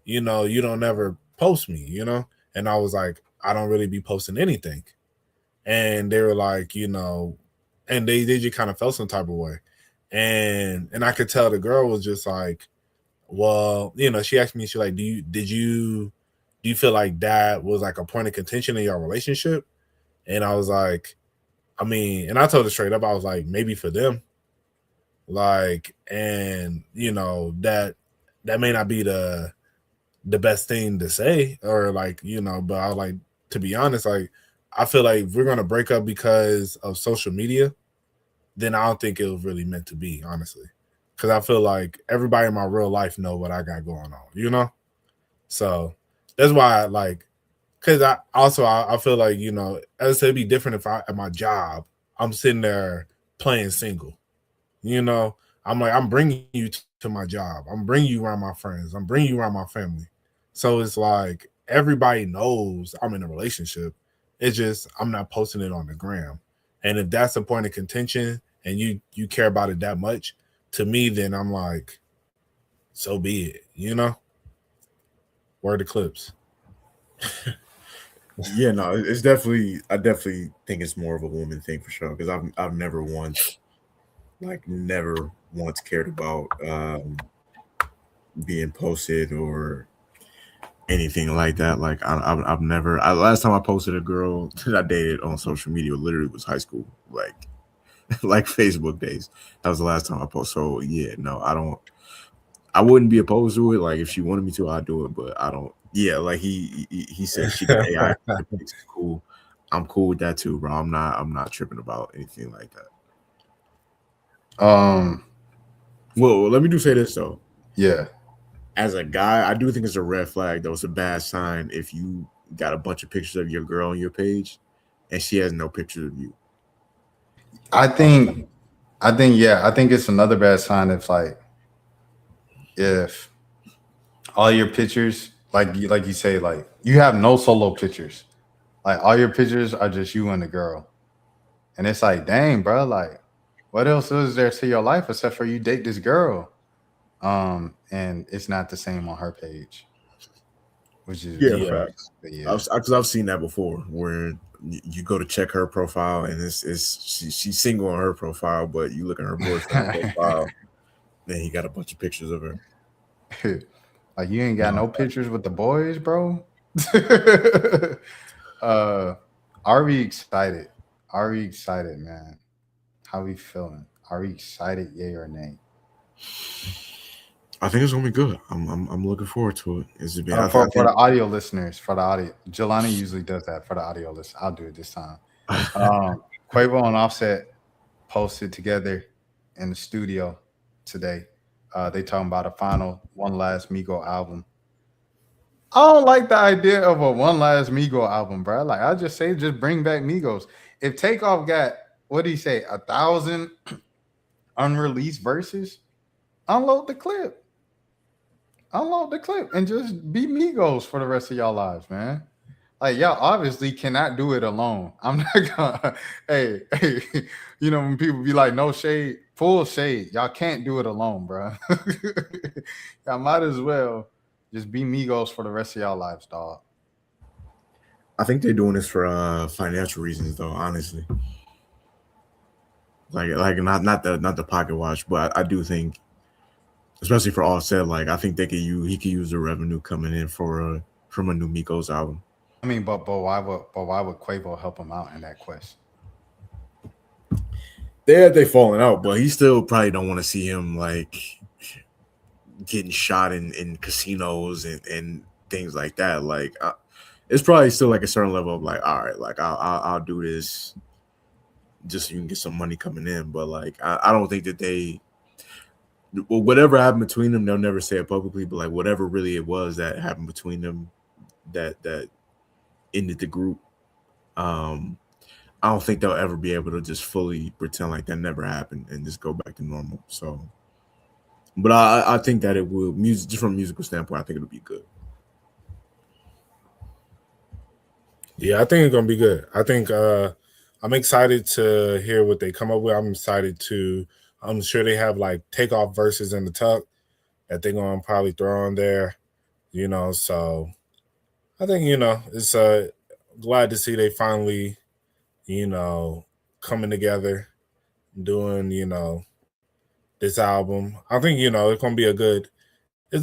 you know, you don't ever post me, you know? And I was like, I don't really be posting anything. And they were like, you know, and they just kind of felt some type of way. And I could tell the girl was just like, well, you know, she asked me, she like, do you feel like that was like a point of contention in your relationship? And I was like, I mean, and I told her straight up, I was like, maybe for them. Like, and you know, that may not be the best thing to say, or like, you know, but I was like, to be honest, like I feel like if we're gonna break up because of social media, then I don't think it was really meant to be, honestly. Because I feel like everybody in my real life know what I got going on, you know? So that's why I like, because I feel like, you know, as I said, it'd be different if I at my job, I'm sitting there playing single, you know? I'm like, I'm bringing you to my job. I'm bringing you around my friends. I'm bringing you around my family. So it's like, everybody knows I'm in a relationship. It's just, I'm not posting it on the gram. And if that's a point of contention and you care about it that much, to me, then I'm like, so be it, you know? Word to clips. Yeah, no, it's definitely, I definitely think it's more of a woman thing for sure. Because I've never once cared about being posted or anything like that. Like I've never. Last time I posted a girl that I dated on social media literally was high school, like like Facebook days. That was the last time I posted. So yeah, no, I don't. I wouldn't be opposed to it. Like if she wanted me to, I'd do it. But I don't. Yeah, like he said she got AI. It's cool. I'm cool with that too, bro. I'm not tripping about anything like that. Well, let me do say this though. Yeah. As a guy, I do think it's a red flag though. It's a bad sign if you got a bunch of pictures of your girl on your page and she has no pictures of you. I think it's another bad sign if all your pictures, like you say, like you have no solo pictures. Like all your pictures are just you and the girl. And it's like, dang, bro, like what else is there to your life except for you date this girl? And it's not the same on her page. Which is facts. Yeah. Because I've seen that before where you go to check her profile, and she's single on her profile, but you look at her boyfriend profile, then he got a bunch of pictures of her. Like you ain't got no pictures with the boys, bro. Are we excited? Are we excited, man? How we feeling? Are we excited? Yay or nay? I think it's gonna be good. I'm looking forward to it. Is it for the audio listeners? For the audio, Jelani usually does that for the audio listeners. I'll do it this time. Quavo and Offset posted together in the studio today. They talking about a final One Last Migo album. I don't like the idea of a One Last Migo album, bro. Like I just say, just bring back Migos. If Takeoff got what did he say, 1,000 unreleased verses, unload the clip. Unload the clip and just be Migos for the rest of y'all lives, man. Like y'all obviously cannot do it alone. I'm not gonna. Hey, you know when people be like, no shade, full shade. Y'all can't do it alone, bro. Y'all might as well just be Migos for the rest of y'all lives, dog. I think they're doing this for financial reasons, though. Honestly, like not the pocket watch, but I do think, especially for Offset, like I think he could use the revenue coming in from a new Migos album. I mean, but why would Quavo help him out in that quest? They falling out, but he still probably don't want to see him like getting shot in casinos and things like that. Like it's probably still like a certain level of like, all right, like I'll do this just so you can get some money coming in. But like I don't think that whatever happened between them, they'll never say it publicly, but like whatever really it was that happened between them that ended the group, I don't think they'll ever be able to just fully pretend like that never happened and just go back to normal. So, but I think that it will, just from a musical standpoint, I think it'll be good. Yeah, I think it's gonna be good. I think I'm excited to hear what they come up with. I'm sure they have like Takeoff verses in the tuck that they're gonna probably throw on there, you know. So I think, you know, it's glad to see they finally, you know, coming together, doing, you know, this album. I think, you know, it's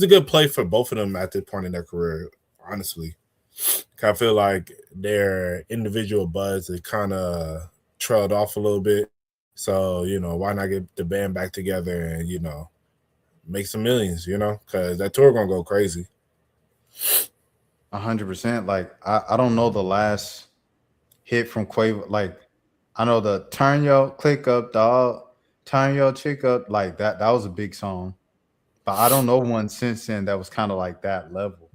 a good play for both of them at this point in their career, honestly. I feel like their individual buzz had kind of trailed off a little bit. So, you know, why not get the band back together and, you know, make some millions, you know, because that tour going to go crazy. 100%. Like, I don't know the last hit from Quavo. Like, I know the Turn Your Click Up, dog. Turn Your Chick Up. Like, that was a big song. But I don't know one since then that was kind of like that level.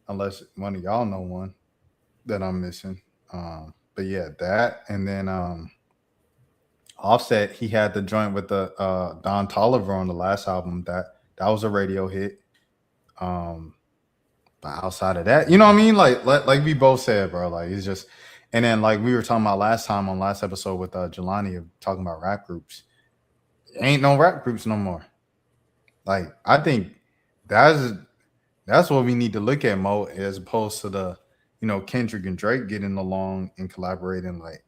Unless one of y'all know one that I'm missing. But yeah, that. And then Offset, he had the joint with the Don Toliver on the last album. That was a radio hit. But outside of that, you know what I mean? Like we both said, bro. Like it's just, and then like we were talking about last episode with Jelani of talking about rap groups. Ain't no rap groups no more. Like I think that's what we need to look at, Mo, as opposed to the, you know, Kendrick and Drake getting along and collaborating, like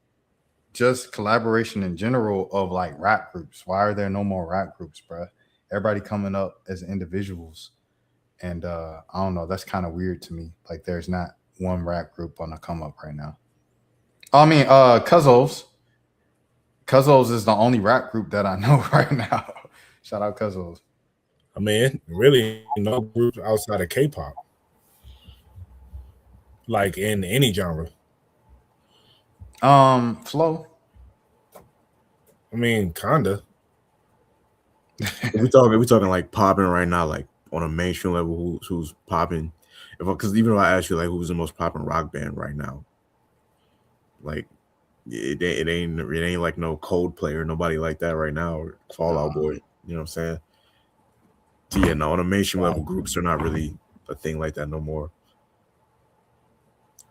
just collaboration in general of like rap groups. Why are there no more rap groups, bro? Everybody coming up as individuals. And I don't know, that's kind of weird to me. Like there's not one rap group on the come up right now. I mean, Cuzzo's is the only rap group that I know right now. Shout out Cuzzo's. I mean, really no group outside of K-pop. Like in any genre. Flow. I mean, kinda. we talking like popping right now, like on a mainstream level, who's popping? Because even if I ask you like who's the most popping rock band right now, like it ain't like no Coldplay or nobody like that right now, or Fall Out Boy. You know what I'm saying? So yeah, no, on a mainstream level, groups are not really a thing like that no more.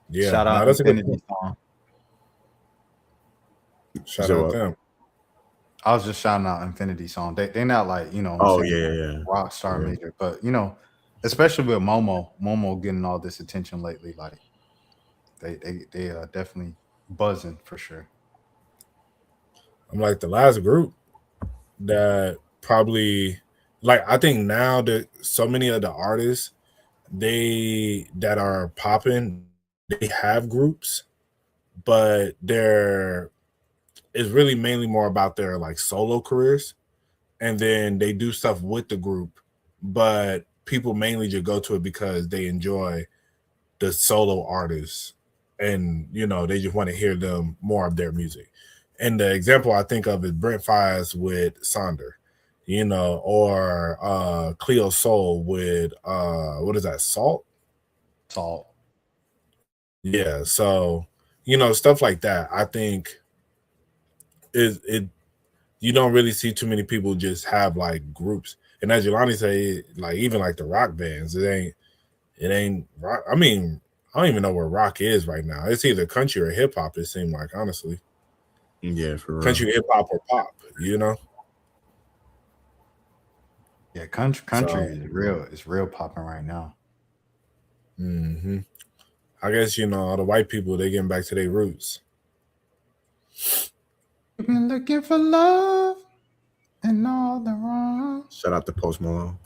Yeah, shout out Infinity Song. Shout out them. I was just shouting out Infinity Song. They're not like, you know, rock star major, but you know, especially with Momo getting all this attention lately, like they definitely buzzing for sure. I'm like the last group that probably like I think now that so many of the artists that are popping, they have groups, but it's really mainly more about their like solo careers, and then they do stuff with the group, but people mainly just go to it because they enjoy the solo artists, and they just want to hear them more of their music. And the example I think of is Brent Fires with Sonder, or Cleo Soul with what is that, Salt? Yeah, so stuff like that. I think it you don't really see too many people just have like groups. And as Jelani say, like even like the rock bands, it ain't rock. I mean, I don't even know where rock is right now. It's either country or hip hop. It seemed like, honestly. Yeah, for real. Country, hip hop, or pop. Yeah, country is real. It's real popping right now. Mm-hmm. I guess all the white people, they getting back to their roots. You've been looking for love and all the wrong. Shout out to Post Malone.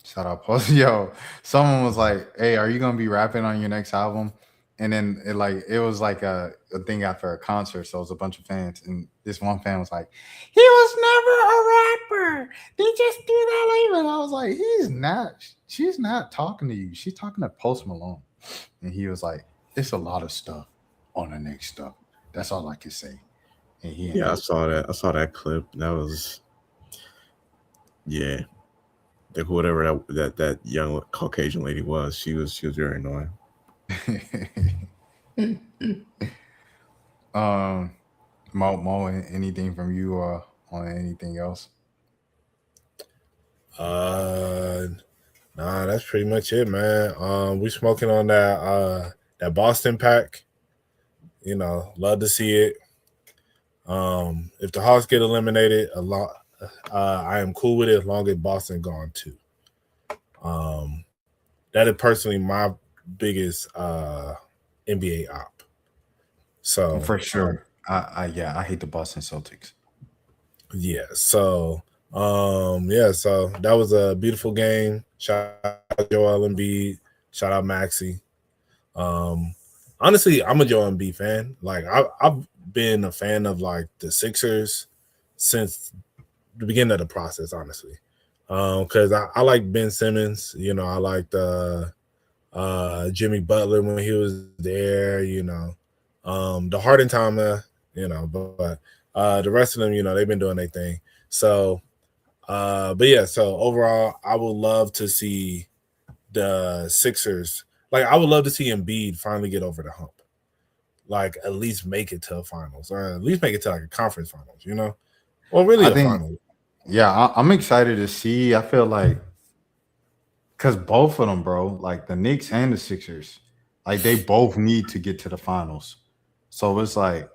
Shout out Post. Yo, someone was like, "Hey, are you gonna be rapping on your next album?" And then it was like a thing after a concert, so it was a bunch of fans, and this one fan was like, "He was never a rapper. They just do that later." And I was like, "He's not. She's not talking to you. She's talking to Post Malone." And he was like, "It's a lot of stuff on the next stuff. That's all I can say." And I saw that. I saw that clip. That was, yeah. Like whatever that young Caucasian lady was, she was very annoying. Mo, anything from you or on anything else? Nah, that's pretty much it, man. We smoking on that Boston pack. Love to see it. If the Hawks get eliminated, I am cool with it as long as Boston gone too. That is personally my biggest NBA op. So for sure, I hate the Boston Celtics. Yeah, so so that was a beautiful game. Shout out Joel Embiid. Shout out Maxey. Honestly, I'm a Joel Embiid fan. Like I've been a fan of like the Sixers since the beginning of the process, honestly. Because I like Ben Simmons, I liked Jimmy Butler when he was there, the Harden time, but the rest of them, they've been doing their thing. So, but yeah, so overall, I would love to see the Sixers. Like, I would love to see Embiid finally get over the hump. Like, at least make it to a finals, or at least make it to like a conference finals, Or really a finals. Yeah, I'm excited to see. I feel like because both of them, bro, like the Knicks and the Sixers, like they both need to get to the finals. So it's like,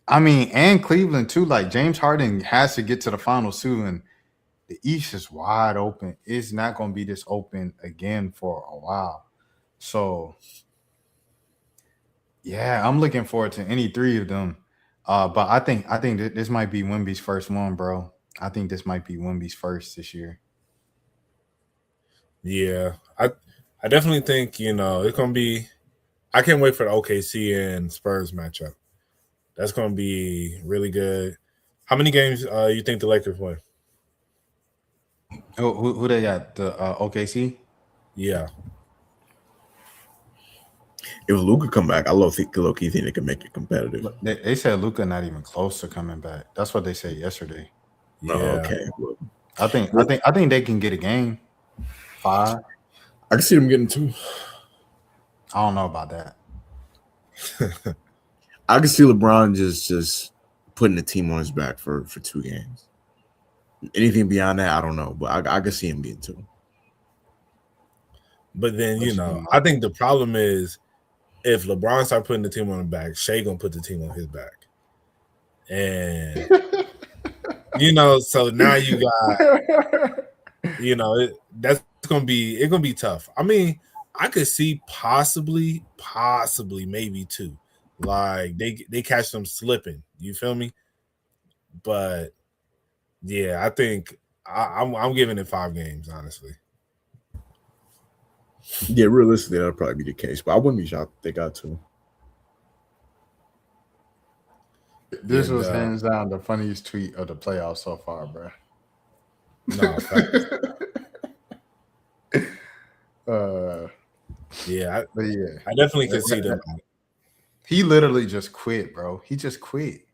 I mean, and Cleveland too. Like James Harden has to get to the finals too, and the East is wide open. It's not going to be this open again for a while. So, yeah, I'm looking forward to any three of them. But I think that this might be Wemby's first one, bro. I think this might be Wemby's first this year. Yeah, I definitely think it's gonna be. I can't wait for the OKC and Spurs matchup. That's gonna be really good. How many games you think the Lakers win? Who they got? The OKC? Yeah. If Luka come back, I low-key think they can make it competitive. They said Luka not even close to coming back. That's what they said yesterday. Yeah. Oh, okay. Well, I think they can get a game. 5. I can see them getting 2. I don't know about that. I can see LeBron just putting the team on his back for 2 games. Anything beyond that, I don't know, but I can see him getting 2. But then I think the problem is if LeBron start putting the team on his back, Shea gonna put the team on his back, and so now you got that's gonna be tough. I mean, I could see possibly maybe 2. Like they catch them slipping. You feel me? But yeah, I think I'm giving it 5 games, honestly. Yeah, realistically, that'll probably be the case. But I wouldn't be shocked if they got 2. This was hands down the funniest tweet of the playoffs so far, bro. No, yeah, I definitely could see them. He literally just quit, bro. He just quit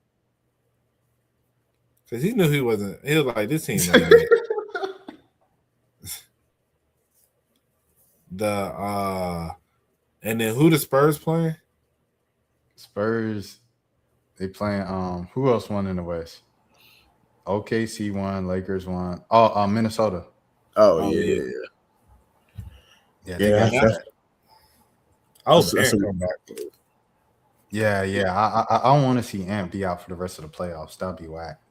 because he knew he wasn't. He was like, this team. And then who the Spurs playing? Spurs. They playing. Who else won in the West? OKC won. Lakers won. Oh, Minnesota. Oh yeah. They got that. Oh, Ant come back. Yeah. I don't want to see Ant be out for the rest of the playoffs. That'd be whack.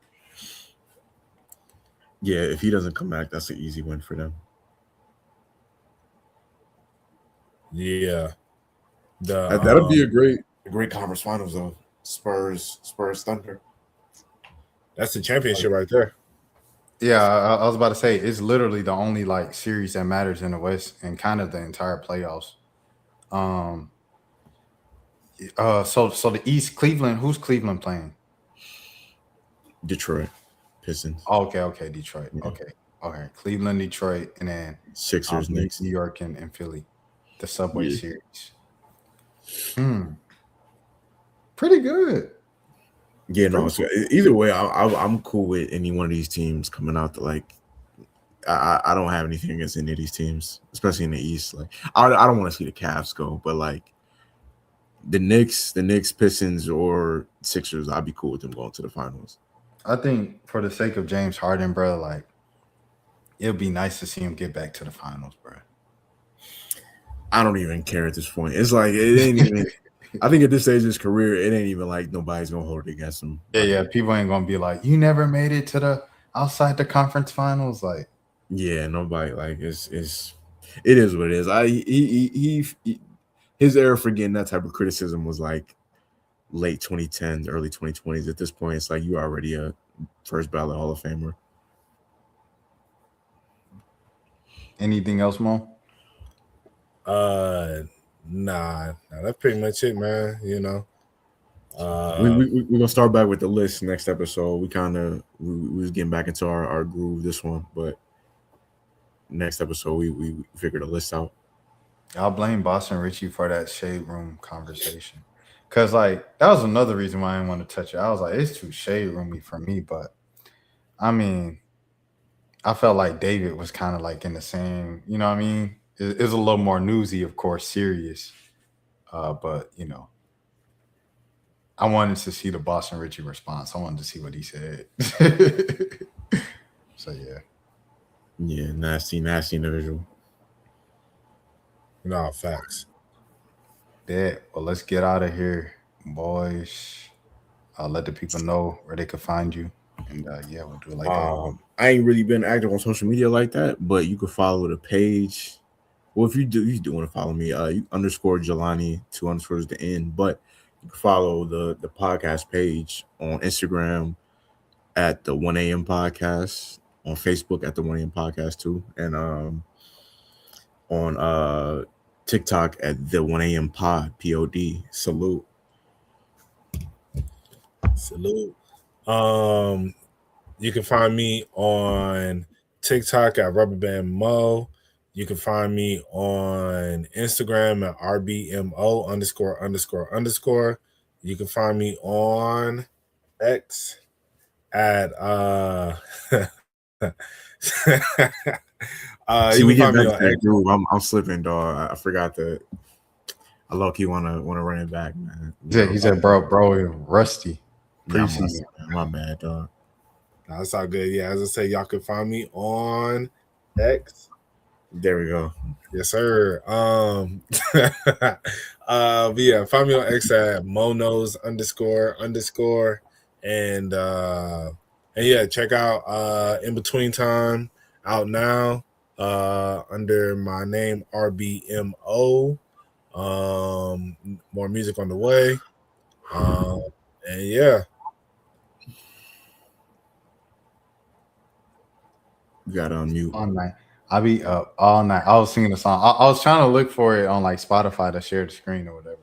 Yeah, if he doesn't come back, that's an easy win for them. Yeah, that'll be a great conference finals though. Spurs Thunder. That's the championship right there. Yeah, I was about to say it's literally the only like series that matters in the West and kind of the entire playoffs. So the East, Cleveland. Who's Cleveland playing? Detroit Pistons. Oh, okay, Detroit. Yeah. Okay. Cleveland, Detroit, and then Sixers next. New York and Philly. The Subway Series. Pretty good. Yeah, no. So either way, I'm cool with any one of these teams coming out. I don't have anything against any of these teams, especially in the East. Like, I don't want to see the Cavs go, but like the Knicks, Pistons, or Sixers, I'd be cool with them going to the finals. I think for the sake of James Harden, bro, like it would be nice to see him get back to the finals, bro. I don't even care at this point. It's like it ain't even. I think at this stage of his career, it ain't even like nobody's gonna hold it against him. Yeah. People ain't gonna be like, you never made it to the outside the conference finals, like. Yeah, nobody like it is what it is. He his era for getting that type of criticism was like late 2010s, early 2020s. At this point, it's like you already a first ballot Hall of Famer. Anything else, Mo? Nah, that's pretty much it, man. You know, we're gonna start back with the list next episode. We was getting back into our groove this one, but next episode we figured a list out. I'll blame Boston Richie for that shade room conversation, cause like that was another reason why I didn't want to touch it. I was like, it's too shade roomy for me, but I mean, I felt like David was kind of like in the same, you know what I mean? It's a little more newsy, of course, serious. But, you know, I wanted to see the Boston Richie response. I wanted to see what he said. So, yeah. Yeah, nasty individual. No, facts. Yeah, well, let's get out of here, boys. I'll let the people know where they can find you. And, yeah, we'll do it like that. I ain't really been active on social media like that, but you can follow the page. Well, if you do want to follow me, you _ Jelani, 2 underscores at the end. But you can follow the podcast page on Instagram at the 1 a.m. podcast, on Facebook at the 1 a.m. podcast too, and on TikTok at the 1 a.m. pod, POD. Salute. You can find me on TikTok at Rubberband Mo. You can find me on Instagram at RBMO ____. You can find me on X at See, we get back to that groove. I'm slipping, dog. I forgot that. I low-key wanna run it back, man. Yeah, he said, bro, rusty. Preseason. My bad, dog. No, that's all good. Yeah, as I say, y'all can find me on X. There we go. Yes, sir. But yeah, find me on X at Monos ___. And yeah, check out In Between Time out now under my name RBMO. More music on the way. And yeah. You got to unmute. All night. I'll be up all night. I was singing the song. I was trying to look for it on like Spotify to share the screen or whatever.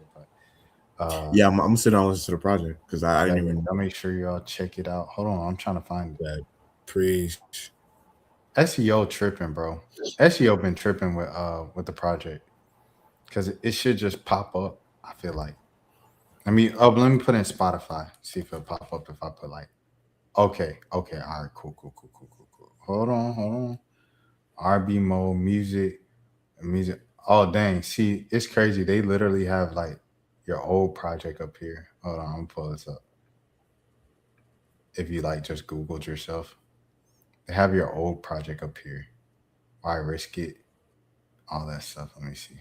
But yeah, I'm gonna sit down and listen to the project because I didn't even. I'll make sure y'all check it out. Hold on, I'm trying to find that. Preach. SEO tripping, bro. SEO been tripping with the project because it should just pop up. I feel like. Let me put in Spotify. See if it'll pop up if I put like. Okay. All right. Cool. Hold on. RB mode music. Oh dang! See, it's crazy. They literally have like your old project up here. Hold on, I'm gonna pull this up. If you like just Googled yourself, they have your old project up here. Why risk it? All that stuff. Let me see.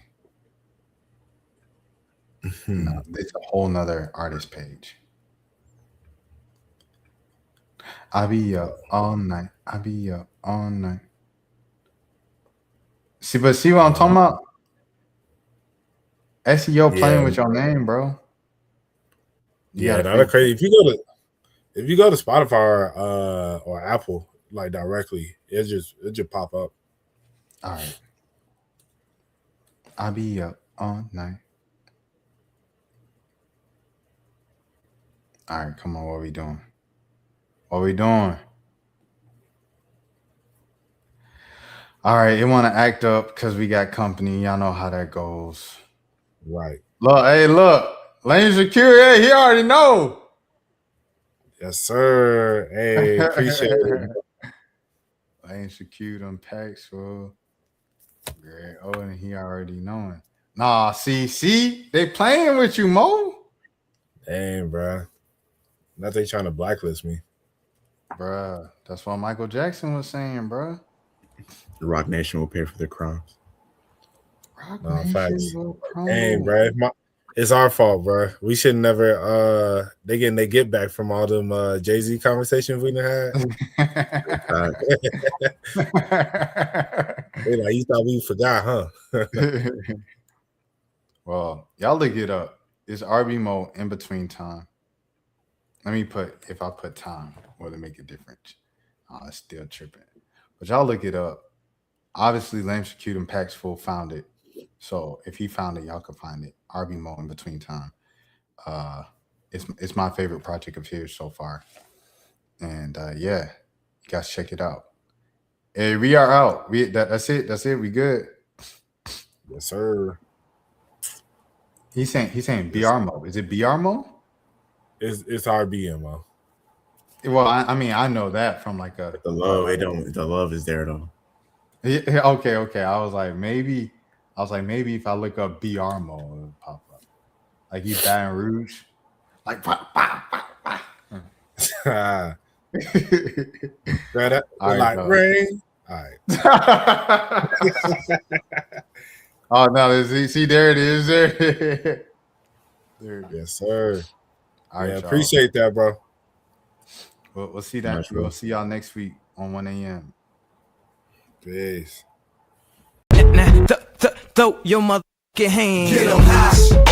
No, it's a whole nother artist page. I be up all night. See what I'm talking about? SEO playing with your name, bro. That's crazy. If you go to Spotify or Apple like directly, it just pop up. All right. I be up all night. All right, come on. What we doing? All right, it want to act up because we got company. Y'all know how that goes. Right. Look. Lane Secure, hey, he already know. Yes, sir. Hey, appreciate it. Lane Secure them packs, bro. Great. Oh, and he already knowing. Nah, see, they playing with you, Mo. Dang, bro. Not they trying to blacklist me. Bruh, that's what Michael Jackson was saying, bruh. The Rock Nation will pay for their crimes. Facts. Dang, bro. It's our fault, bro. We should never they get back from all them Jay-Z conversations we done had. They like, you thought we forgot, huh? Well, y'all look it up. It's RB mode in between time. Let me if I put time, will it make a difference? Oh, it's still tripping. But y'all look it up. Obviously, Lame Secure and Pax Full found it. So if he found it, y'all can find it. RB mode in between time. It's my favorite project of his so far. And yeah, you guys check it out. Hey, we are out. That's it. We good. Yes, sir. He's saying BR mode. Is it BR mode? It's RBMO. Well, I mean, I know that from like the love. The love is there though. Yeah, okay. I was like, maybe if I look up BR mode, it'll pop up. Like you Baton Rouge. Like Right, like rain. All right. Oh no, see there it is. There. Yes, sir. All right, appreciate that, bro. We'll see that. We'll see y'all next week on 1 a.m. Peace. Throw your motherfucking hands. Get 'em high.